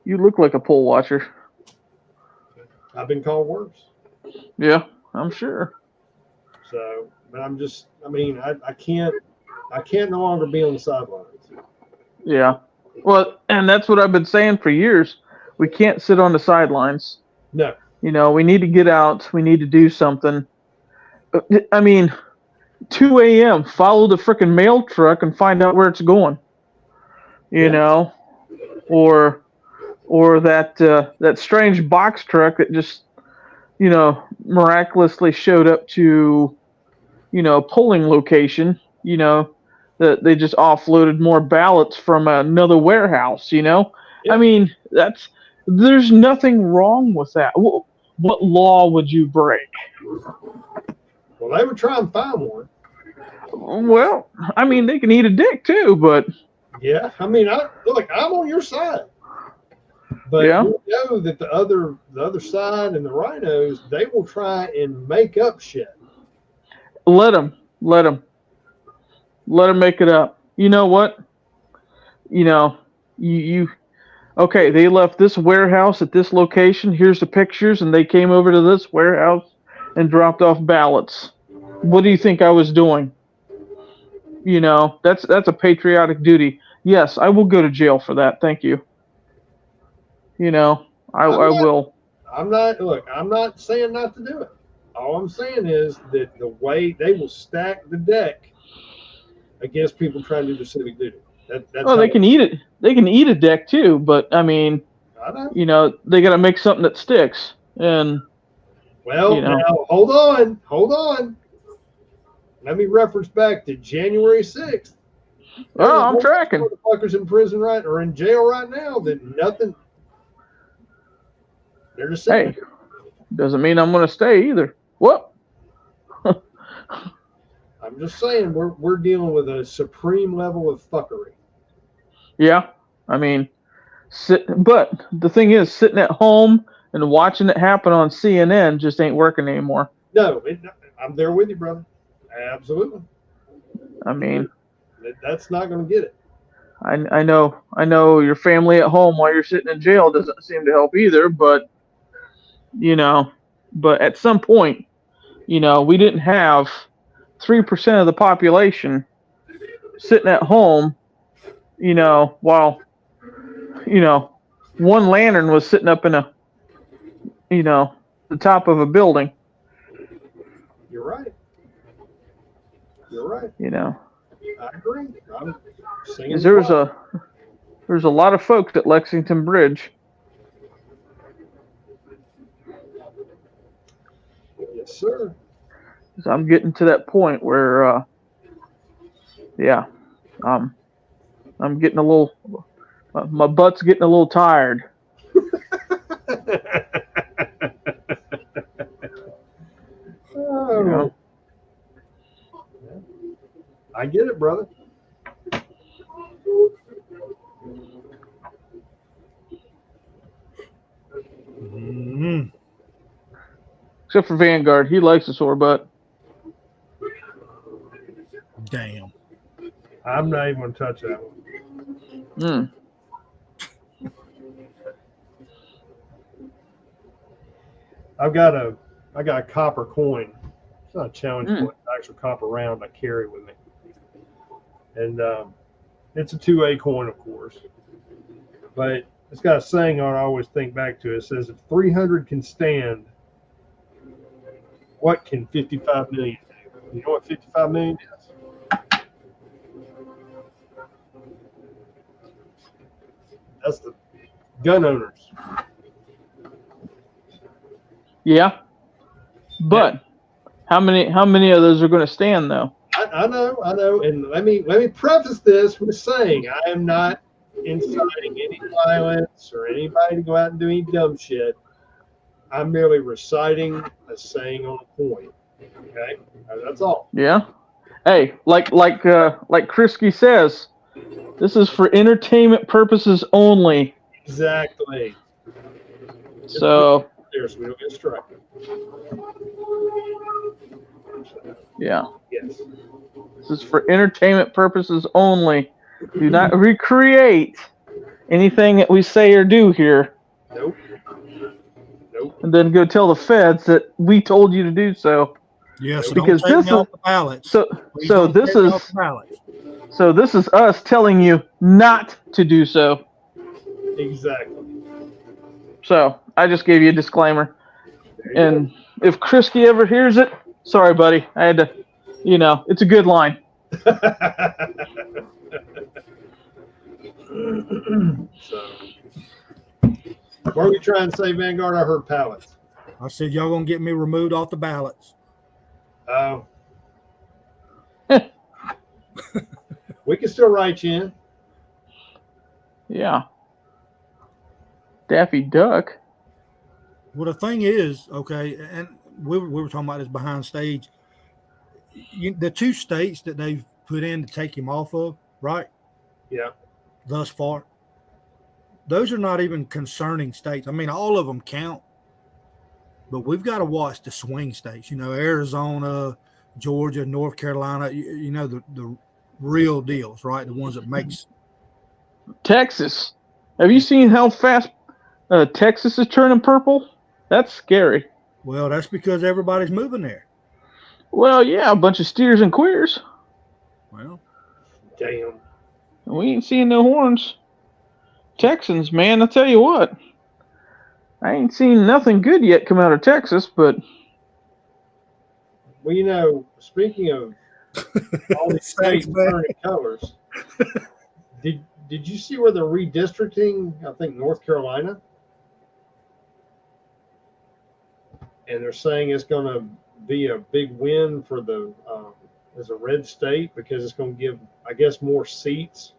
you look like a poll watcher. I've been called worse. Yeah, I'm sure. So, but I can't no longer be on the sidelines. Yeah. Well, and that's what I've been saying for years. We can't sit on the sidelines. No. We need to get out. We need to do something. I mean, 2 a.m., follow the freaking mail truck and find out where it's going. Or that strange box truck that just, miraculously showed up to, a polling location, that they just offloaded more ballots from another warehouse, Yeah. I mean, there's nothing wrong with that. What law would you break? Well, they would try and find one. Well, I mean, they can eat a dick too, but Yeah, I mean, I'm on your side, but Yeah. you know that the other side and the rhinos, they will try and make up shit. let them make it up. You know what? Okay, they left this warehouse at this location. Here's the pictures, and they came over to this warehouse and dropped off ballots. What do you think I was doing? That's a patriotic duty. Yes, I will go to jail for that. Thank you. I will. I'm not saying not to do it. All I'm saying is that the way they will stack the deck against people trying to do their civic duty. That's Oh, how- they can eat it. They can eat a deck too, but I mean, I know. you know, they got to make something that sticks. And Well, you know. now hold on. Let me reference back to January 6th. Oh, I'm tracking. Motherfuckers in prison or in jail right now that nothing. They're just saying. Hey, doesn't mean I'm going to stay either. What? I'm just saying we're dealing with a supreme level of fuckery. Yeah, I mean, but the thing is, sitting at home and watching it happen on CNN just ain't working anymore. No, I'm there with you, brother. Absolutely. I mean, That's not going to get it. I know your family at home while you're sitting in jail doesn't seem to help either, but you know, but at some point, you know, we didn't have 3% of the population sitting at home, you know, while, you know, one lantern was sitting up in a, you know, the top of a building. You're right. You're right. You know, I agree. I'm singing. 'cause there's a lot of folks at Lexington Bridge. Yes, sir. 'Cause I'm getting to that point where, yeah, I'm getting a little, my butt's getting a little tired. Oh, You know? I get it, brother. Mhm. Except for Vanguard, he likes a sore butt. Damn. I'm not even going to touch that one. Mm. I got a copper coin. It's not a challenge Mm. coin. It's an actual copper round I carry with me. And it's a 2A coin, of course. But it's got a saying on it I always think back to. It says, if 300 can stand, what can 55 million do? You know what 55 million is? That's the gun owners. Yeah, but how many of those are going to stand though? I know. And let me preface this with saying I am not inciting any violence or anybody to go out and do any dumb shit. I'm merely reciting a saying on a coin. Okay, that's all. Yeah. Hey, like Krisky says, this is for entertainment purposes only. Exactly. So There, so we don't get struck. yeah, Yes. this is for entertainment purposes only. Do not recreate anything that we say or do here, Nope. Nope. and then go tell the feds that we told you to do so. Yeah, so Because don't take this me is- off the ballots. So Please so don't this take me is off the ballots. so this is us telling you not to do so. Exactly. So I just gave you a disclaimer. There you And if Krisky ever hears it, sorry, buddy. I had to, you know, it's a good line. go. So, what are we trying to say, Vanguard? I heard pallets. I said y'all gonna get me removed off the ballots. Oh. We can still write you in. Yeah. Daffy Duck. Well, the thing is, okay, and we were talking about this behind stage. The two states that they've put in to take him off of, right? Yeah. Thus far, those are not even concerning states. I mean, all of them count, but we've got to watch the swing states. You know, Arizona, Georgia, North Carolina. You know, the real deals, right? The ones that makes. Texas. Have you seen how fast Texas is turning purple? That's scary. Well, that's because everybody's moving there. Well, yeah, a bunch of steers and queers. Well, Damn. We ain't seeing no horns. Texans, man, I tell you what. I ain't seen nothing good yet come out of Texas, but Well, you know, speaking of all these Thanks, states man. turning colors, Did you see where they're redistricting? I think North Carolina, and they're saying it's going to be a big win for the as a red state because it's going to give, I guess, more seats.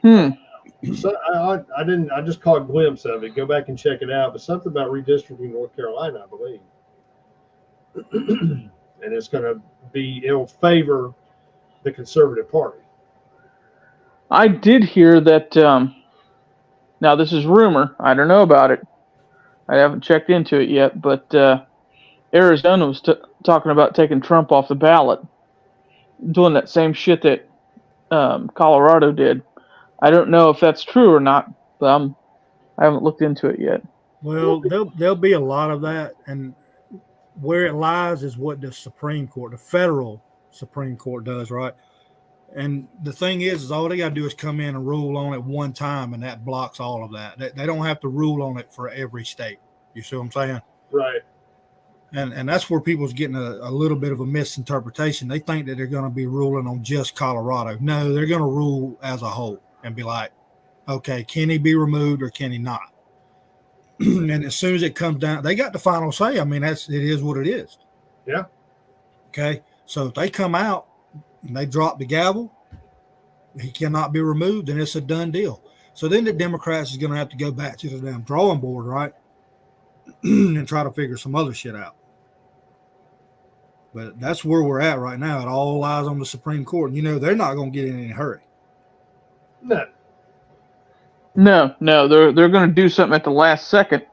So I didn't. I just caught a glimpse of it. Go back and check it out. But something about redistricting North Carolina, I believe, and it's going to be. It'll favor the Conservative Party. I did hear that. Now this is rumor. I don't know about it. I haven't checked into it yet. But Arizona was talking about taking Trump off the ballot, doing that same shit that Colorado did. I don't know if that's true or not, but I haven't looked into it yet. Well, there'll be a lot of that, and where it lies is what the Supreme Court, the federal Supreme Court, does, right? And the thing is all they got to do is come in and rule on it one time, and that blocks all of that. They don't have to rule on it for every state. You see what I'm saying? Right. And that's where people's getting a little bit of a misinterpretation. They think that they're going to be ruling on just Colorado. No, they're going to rule as a whole and be like, okay, can he be removed or can he not? And as soon as it comes down, they got the final say. I mean, it is what it is. Yeah. Okay. So if they come out and they drop the gavel, he cannot be removed, and it's a done deal. So then the Democrats is going to have to go back to the damn drawing board, right? And try to figure some other shit out. But that's where we're at right now. It all lies on the Supreme Court. And, they're not going to get in any hurry. No. They're going to do something at the last second.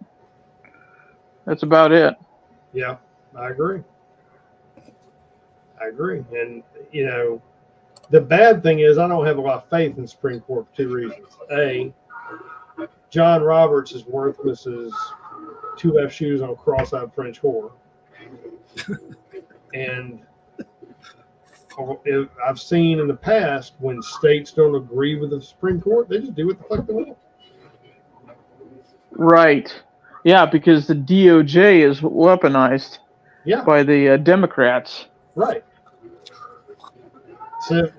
That's about it. Yeah, I agree. And, the bad thing is I don't have a lot of faith in the Supreme Court for two reasons. A, John Roberts is worthless as two left shoes on a cross-eyed French whore. And I've seen in the past when states don't agree with the Supreme Court, they just do what the fuck they want. Right. Yeah, because the DOJ is weaponized by the Democrats. Right. So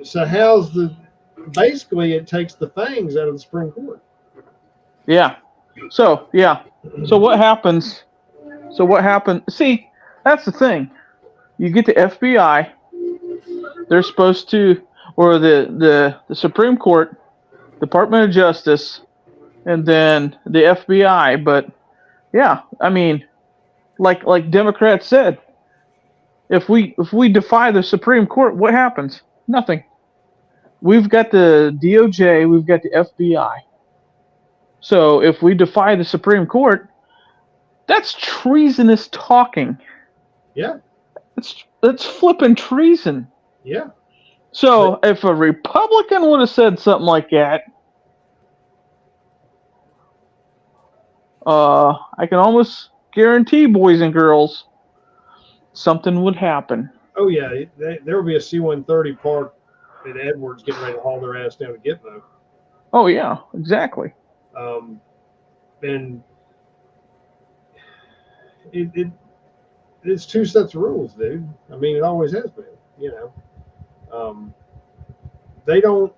basically it takes the fangs out of the Supreme Court. Yeah. So what happens? See, that's the thing. You get the FBI, they're supposed to, or the Supreme Court, Department of Justice, and then the FBI. But yeah, I mean, like Democrats said, if we defy the Supreme Court, what happens? Nothing. We've got the DOJ, we've got the FBI. So if we defy the Supreme Court, that's treasonous talking. Yeah. It's flipping treason. Yeah. So if a Republican would have said something like that, I can almost guarantee, boys and girls, something would happen. Oh yeah, there will be a C-130 parked at Edwards getting ready to haul their ass down to Gitmo. Oh yeah, exactly. And it's two sets of rules, dude. I mean, it always has been. They don't.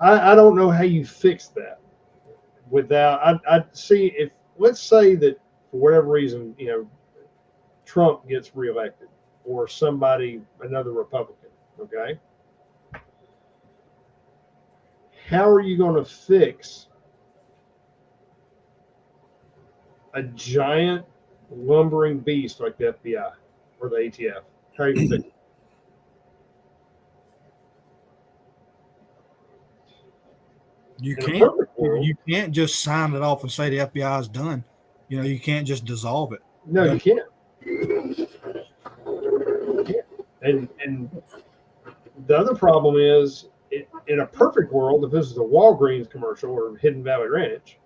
I don't know how you fix that without. I see if let's say that for whatever reason, Trump gets reelected or another Republican. Okay. How are you going to fix a giant lumbering beast like the FBI or the ATF? How are you going to fix it? You can't just sign it off and say the FBI is done. You can't just dissolve it. No, you can't. And the other problem is, in a perfect world, if this is a Walgreens commercial or Hidden Valley Ranch,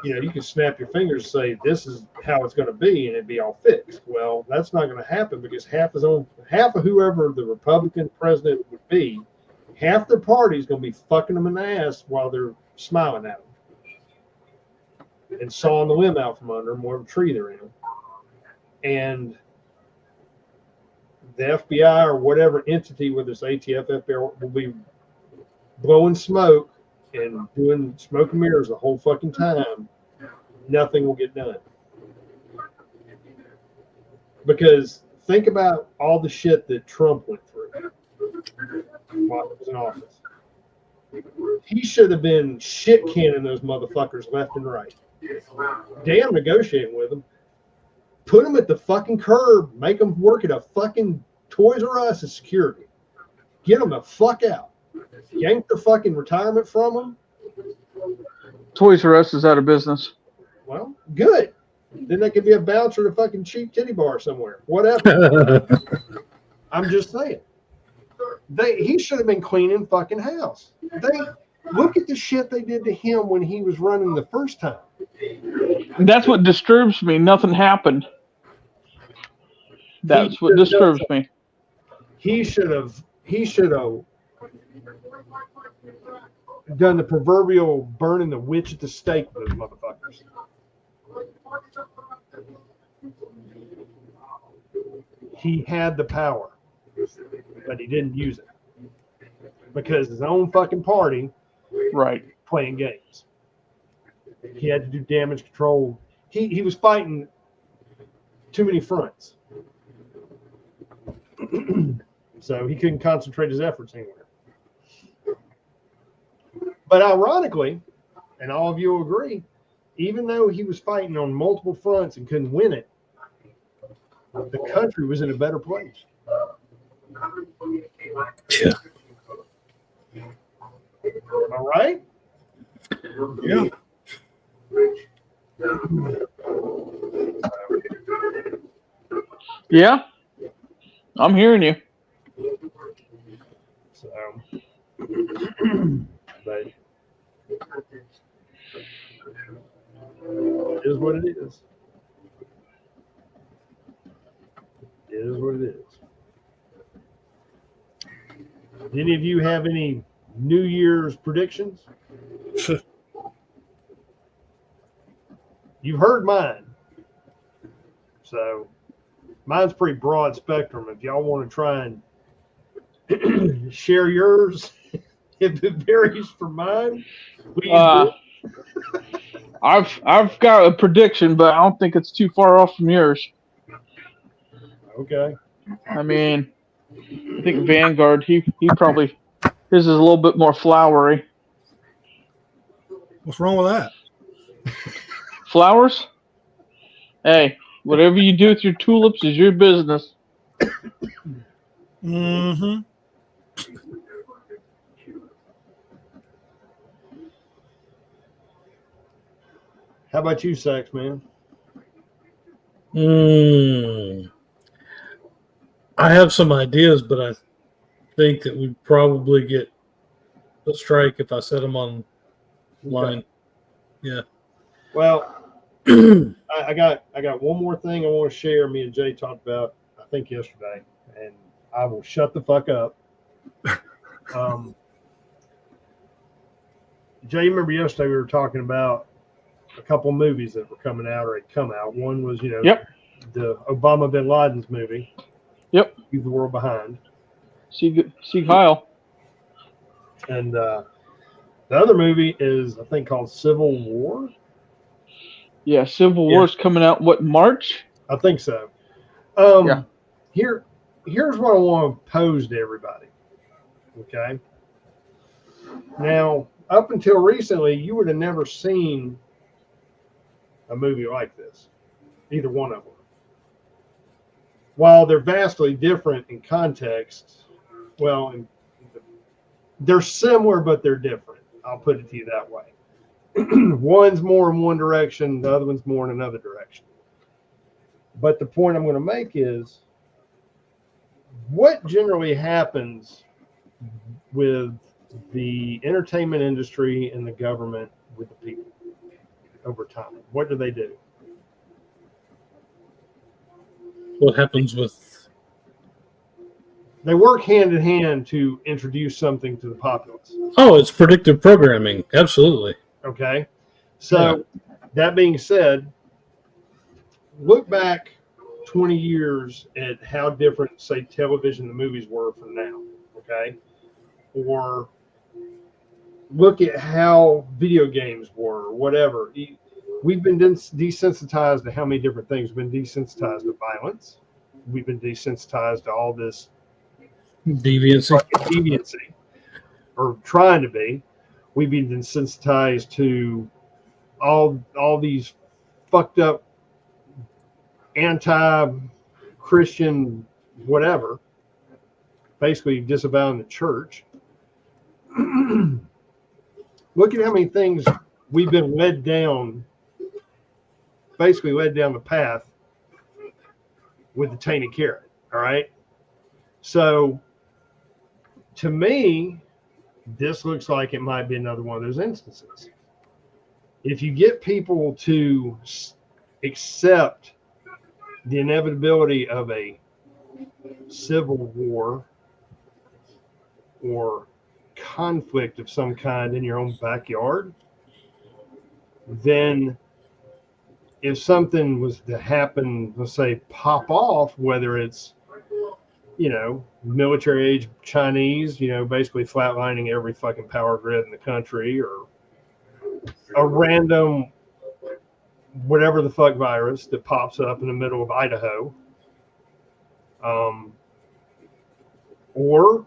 you can snap your fingers and say, this is how it's going to be, and it'd be all fixed. Well, that's not going to happen because half of whoever the Republican president would be, half their party is going to be fucking them in the ass while they're smiling at them and sawing the limb out from under them, whatever tree they're in. And the FBI or whatever entity, whether it's ATF, FBI, will be blowing smoke and doing smoke and mirrors the whole fucking time. Nothing will get done. Because think about all the shit that Trump went through while he was in office. He should have been shit canning those motherfuckers left and right. Damn negotiating with them. Put them at the fucking curb. Make them work at a fucking Toys R Us as security. Get them the fuck out. Yank the fucking retirement from them. Toys R Us is out of business. Well, good. Then they could be a bouncer at a fucking cheap titty bar somewhere. Whatever. I'm just saying. He should have been cleaning fucking house. Look at the shit they did to him when he was running the first time. And that's what disturbs me. Nothing happened. That's what disturbs me. He should have done the proverbial burning the witch at the stake with those motherfuckers. He had the power, but he didn't use it because his own fucking party Right. playing games. He had to do damage control. He was fighting too many fronts. So he couldn't concentrate his efforts anywhere. But ironically, and all of you will agree, even though he was fighting on multiple fronts and couldn't win it, the country was in a better place. Yeah. Am I right? Yeah. Yeah. I'm hearing you. So, but it is what it is. It is what it is. Do any of you have any New Year's predictions? You've heard mine. So mine's pretty broad spectrum. If y'all want to try and share yours, if it varies from mine, please do. I've got a prediction, but I don't think it's too far off from yours. Okay. I mean, I think Vanguard, he probably, his is a little bit more flowery. What's wrong with that? Flowers? Hey, whatever you do with your tulips is your business. Mm-hmm. How about you, Sax, man? I have some ideas, but I think that we'd probably get a strike if I set them on line. Okay. Yeah. Well, I got one more thing I want to share. Me and Jay talked about, I think yesterday, and I will shut the fuck up. Jay, remember yesterday we were talking about a couple movies that were coming out or had come out. One was, Yep. the Obama bin Laden's movie. Yep. Leave the World Behind. See Kyle. And the other movie is, I think, called Civil War. Yeah, Civil War's coming out, what, March? I think so. Yeah. Here's what I want to pose to everybody. Okay. Now, up until recently, you would have never seen a movie like this, either one of them. While they're vastly different in context, they're similar, but they're different. I'll put it to you that way. One's more in one direction, the other one's more in another direction. But the point I'm going to make is, what generally happens with the entertainment industry and the government with the people over time? What do they do? What happens with? They work hand in hand to introduce something to the populace. Oh, it's predictive programming. Absolutely. Okay. So that being said, look back 20 years at how different, say, television and movies were from now, okay? Or look at how video games were, or whatever. We've been desensitized to how many different things. We've been desensitized to violence. We've been desensitized to all this deviancy, or trying to be. We've been desensitized to all these fucked up anti-Christian whatever, basically disavowing the church. Look at how many things we've been led down the path with the tainted carrot. All right. So to me, this looks like it might be another one of those instances. If you get people to accept the inevitability of a civil war or conflict of some kind in your own backyard, then if something was to happen, let's say pop off, whether it's, military age Chinese, basically flatlining every fucking power grid in the country, or a random whatever the fuck virus that pops up in the middle of Idaho, or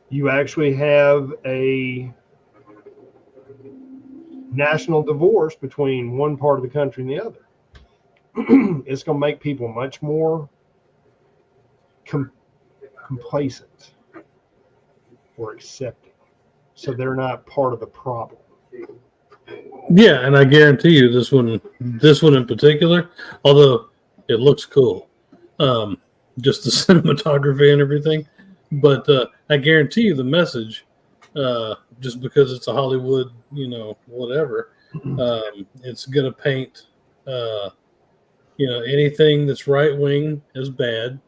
you actually have a national divorce between one part of the country and the other. It's going to make people much more complacent or accepting, so they're not part of the problem. Yeah, and I guarantee you this one in particular, although it looks cool, just the cinematography and everything, but I guarantee you the message, just because it's a Hollywood, whatever, it's going to paint, anything that's right wing as bad.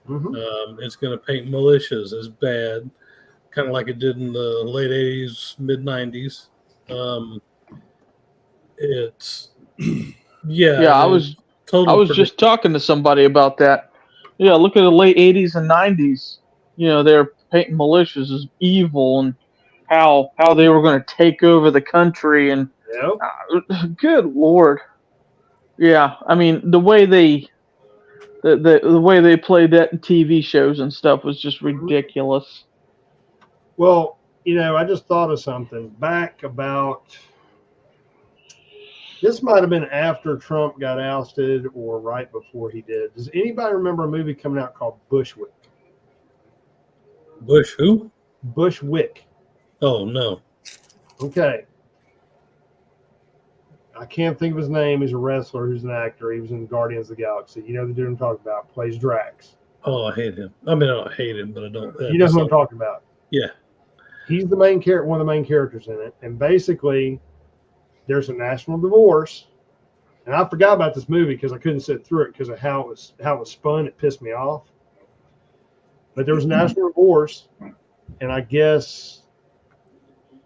Mm-hmm. It's going to paint militias as bad, kind of like it did in the late 80s, mid 90s. It's I was just talking to somebody about that. Yeah, look at the late 80s and 90s. They're painting militias as evil and how they were going to take over the country, and good Lord. Yeah, I mean the way they the way they played that in TV shows and stuff was just ridiculous. Well, I just thought of something back about. This might have been after Trump got ousted or right before he did. Does anybody remember a movie coming out called Bushwick? Bush who? Bushwick. Oh, no. Okay. I can't think of his name. He's a wrestler who's an actor. He was in Guardians of the Galaxy. You know the dude I'm talking about. Plays Drax. Oh, I hate him. I mean, I don't hate him, but I don't. You know who I'm talking about. Yeah. He's the main character, one of the main characters in it. And basically, there's a national divorce. And I forgot about this movie because I couldn't sit through it because of how it was spun. It pissed me off. But there was a national divorce. And I guess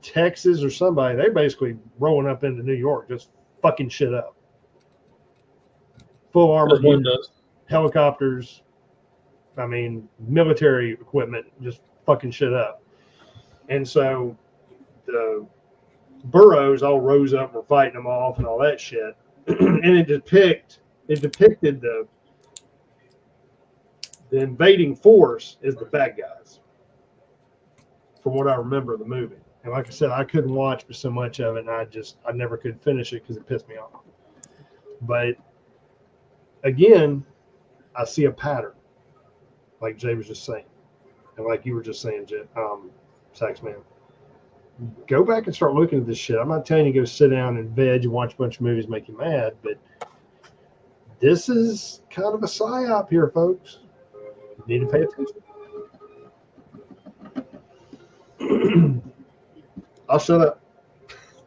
Texas or somebody, they basically rolling up into New York, just fucking shit up. Full armored helicopters, military equipment, just fucking shit up. And so the boroughs all rose up and were fighting them off and all that shit. And it depicted the invading force as the bad guys, from what I remember of the movie. And like I said, I couldn't watch for so much of it, and I never could finish it because it pissed me off. But again, I see a pattern, like Jay was just saying, and like you were just saying, Saxman. Go back and start looking at this shit. I'm not telling you to go sit down and veg and watch a bunch of movies make you mad, but this is kind of a psyop here, folks. You need to pay attention. I'll shut up.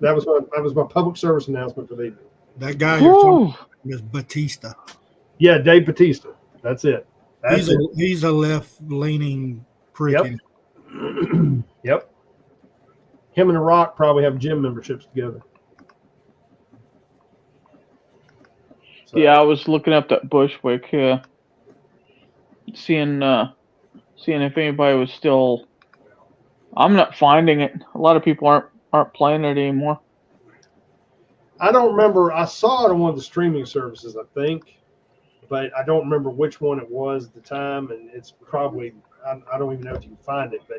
That was my public service announcement for the evening. That guy you're talking about is Batista. Yeah, Dave Batista. That's it. He's a left-leaning prick. Yep. Yep. Him and The Rock probably have gym memberships together. So. Yeah, I was looking up that Bushwick. seeing if anybody was still. I'm not finding it. A lot of people aren't playing it anymore. I don't remember. I saw it on one of the streaming services, I think, but I don't remember which one it was at the time. And it's probably, I don't even know if you can find it, but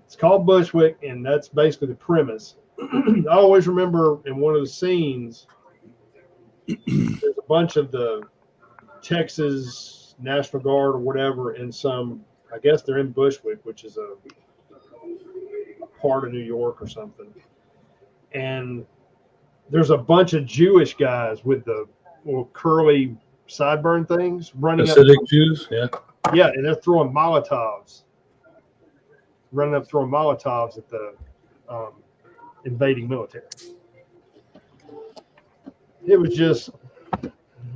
it's called Bushwick, and that's basically the premise. I always remember in one of the scenes, there's a bunch of the Texas National Guard or whatever in some, I guess they're in Bushwick, which is a part of New York or something. And there's a bunch of Jewish guys with the little curly sideburn things running up. Hasidic Jews, yeah. Yeah, and they're throwing Molotovs. Running up throwing Molotovs at the invading military. It was just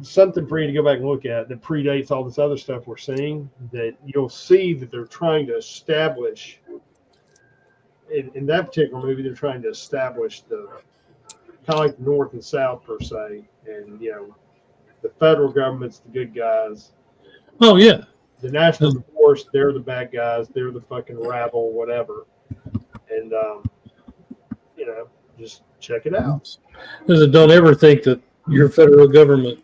something for you to go back and look at that predates all this other stuff we're seeing, that you'll see that they're trying to establish, in that particular movie, they're trying to establish the kind of like the North and South per se. And, you know, the federal government's the good guys. Oh, yeah. The National Force, they're the bad guys. They're the fucking rabble, whatever. And, you know, just check it out. Listen, don't ever think that your federal government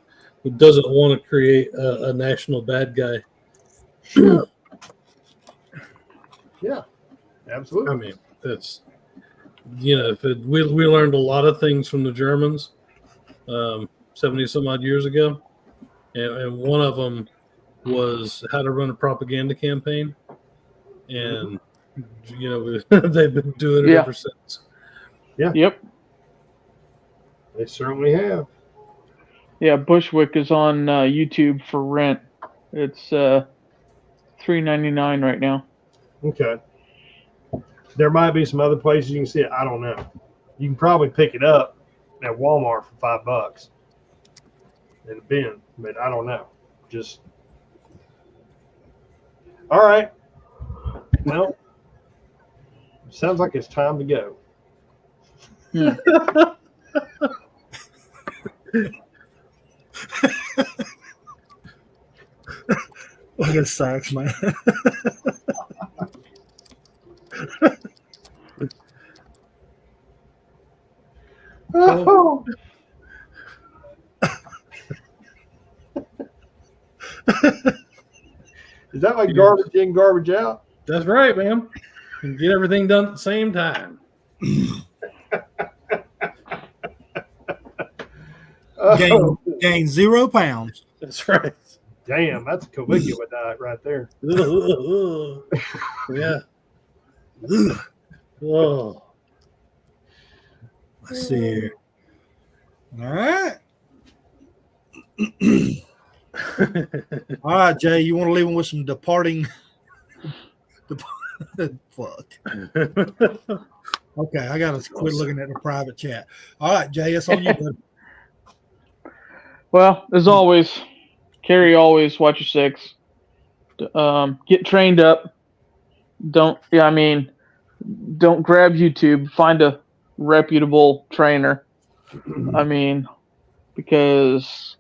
doesn't want to create a national bad guy. Sure. Yeah, absolutely. I mean, that's, you know, we learned a lot of things from the Germans 70 some odd years ago. And one of them was how to run a propaganda campaign. And, you know, they've been doing it ever since. Yeah. Yep. They certainly have. Yeah, Bushwick is on YouTube for rent. It's $3.99 right now. Okay. There might be some other places you can see it. I don't know. You can probably pick it up at Walmart for $5 in a bin, but I don't know. Just all right. Well, sounds like it's time to go. Look at sacks, man. Oh. Is that like garbage in, garbage out? That's right, man. And get everything done at the same time. Gain 0 pounds. That's right. Damn, that's a Caligula diet right there. Yeah. Oh. Let's see here. All right. All right, Jay, you want to leave him with some departing? Fuck. Okay, I got to quit looking at the private chat. All right, Jay, it's on you. Bud. Well, as always, Carrie, always watch your six. Get trained up. Don't grab YouTube. Find a reputable trainer. I mean, because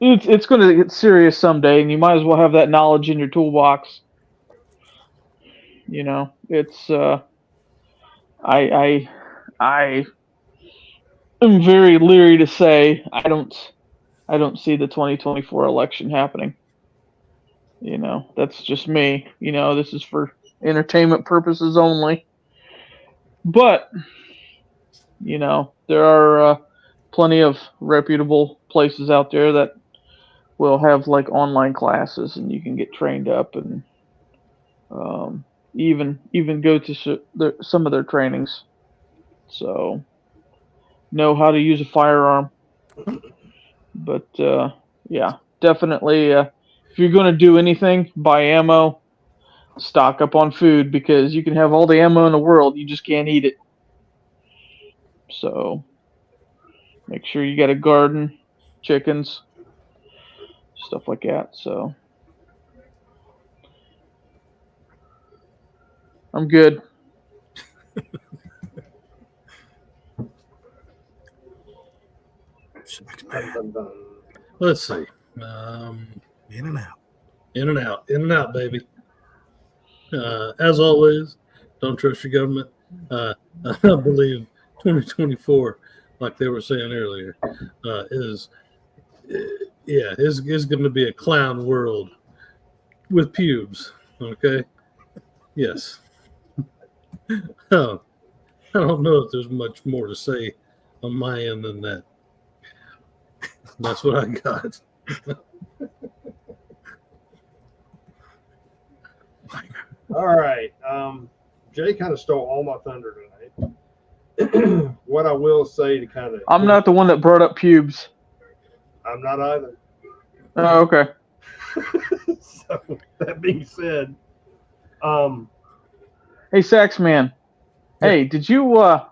it's going to get serious someday, and you might as well have that knowledge in your toolbox. You know, it's I am very leery to say I don't see the 2024 election happening. You know, that's just me. You know, this is for entertainment purposes only. But, you know, there are plenty of reputable places out there that will have like online classes, and you can get trained up and even go to some of their trainings. So, know how to use a firearm. But yeah, definitely. If you're going to do anything, buy ammo, stock up on food, because you can have all the ammo in the world, you just can't eat it. So make sure you got a garden, chickens, stuff like that. So I'm good. Let's see. In and out. In and out, baby. As always, don't trust your government. I believe 2024, like they were saying earlier, is going to be a clown world with pubes. Okay. Yes. I don't know if there's much more to say on my end than that. That's what I got. All right. Jay kind of stole all my thunder tonight. What I will say to kind of, I'm not the one that brought up pubes. I'm not either. Oh, okay. So that being said, Hey, Sax Man. Hey, did you? I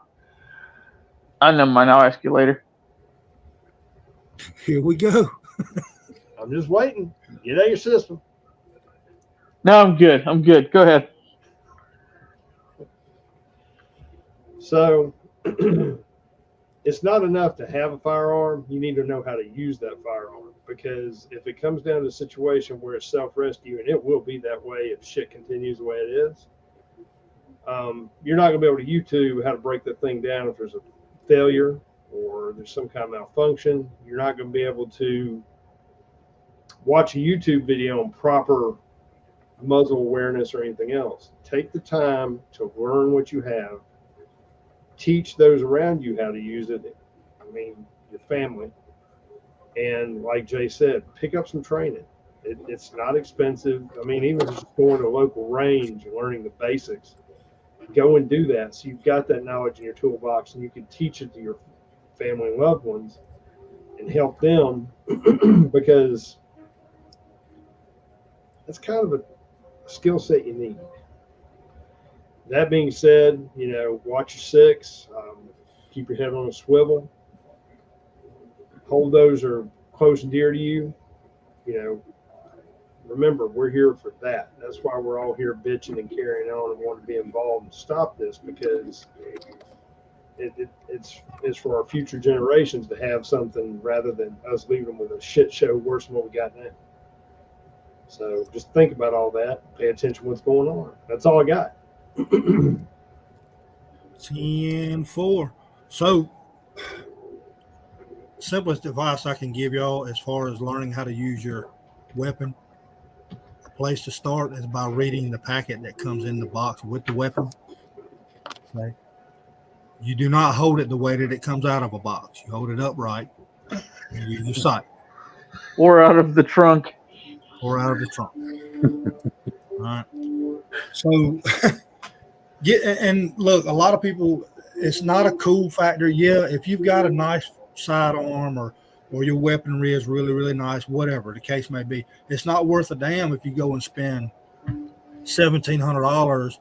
never mind. I'll ask you later. Here we go. I'm just waiting. Get out of your system. No, I'm good. I'm good. Go ahead. So it's not enough to have a firearm. You need to know how to use that firearm, because if it comes down to a situation where it's self-rescue, and it will be that way if shit continues the way it is, you're not going to be able to YouTube how to break that thing down if there's a failure or there's some kind of malfunction. You're not going to be able to watch a YouTube video on proper muzzle awareness or anything else. Take the time to learn what you have. Teach those around you how to use it. I mean, your family. And like Jay said, pick up some training. It's not expensive. I mean, even just going to a local range and learning the basics, go and do that. So you've got that knowledge in your toolbox, and you can teach it to your family and loved ones and help them, because that's kind of a skill set you need. That being said, watch your six, keep your head on a swivel, hold those are close and dear to you. Remember, we're here for that. That's why we're all here bitching and carrying on and want to be involved and stop this, because it's for our future generations to have something, rather than us leaving them with a shit show worse than what we got now. So just think about all that. Pay attention to what's going on. That's all I got. 10-4. So, simplest advice I can give y'all as far as learning how to use your weapon, a place to start is by reading the packet that comes in the box with the weapon. Okay. You do not hold it the way that it comes out of a box. You hold it upright and use your sight. Or out of the trunk. Or out of the trunk. All right. So and look, a lot of people, it's not a cool factor. Yeah, if you've got a nice sidearm or your weaponry is really, really nice, whatever the case may be, it's not worth a damn if you go and spend $1,700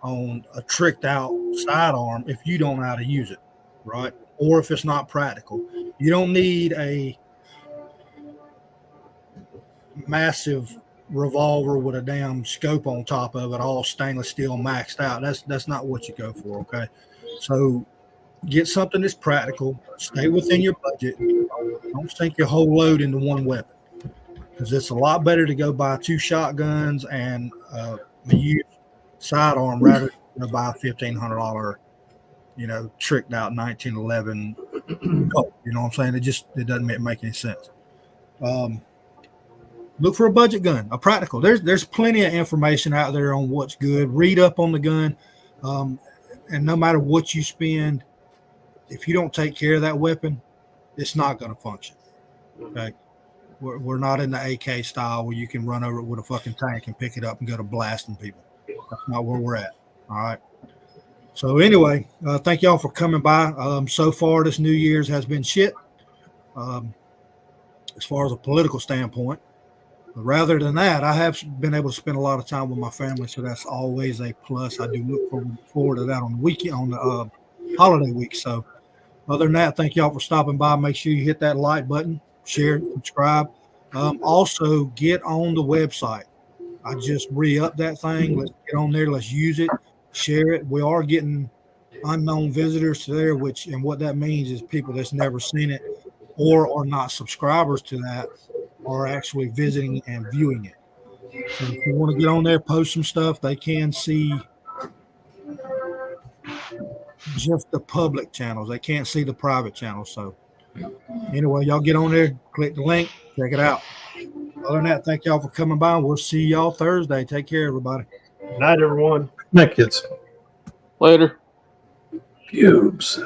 on a tricked out sidearm if you don't know how to use it, right? Or if it's not practical. You don't need a massive revolver with a damn scope on top of it, all stainless steel maxed out. That's not what you go for. Okay, so get something that's practical. Stay within your budget. Don't sink your whole load into one weapon, because it's a lot better to go buy 2 shotguns and a used sidearm rather than buy a $1,500 tricked out 1911 Colt. You know what I'm saying? It doesn't make any sense. Look for a budget gun, a practical. There's plenty of information out there on what's good. Read up on the gun, and no matter what you spend, if you don't take care of that weapon, it's not going to function. Okay, we're not in the AK style where you can run over it with a fucking tank and pick it up and go to blasting people. That's not where we're at. All right. So anyway, thank y'all for coming by. So far, this New Year's has been shit, as far as a political standpoint. But rather than that, I have been able to spend a lot of time with my family, so that's always a plus. I do look forward to that on the weekend, on the holiday week. So other than that, thank y'all for stopping by. Make sure you hit that like button, share, subscribe. Also, get on the website. I just re-upped that thing. Let's get on there. Let's use it. Share it. We are getting unknown visitors to there, and what that means is people that's never seen it or are not subscribers to that are actually visiting and viewing it. So if you want to get on there, post some stuff, they can see just the public channels. They can't see the private channels. So anyway, y'all get on there, click the link, check it out. Other than that, thank y'all for coming by. We'll see y'all Thursday. Take care, everybody. Night, everyone. Night, kids. Later. Pubes.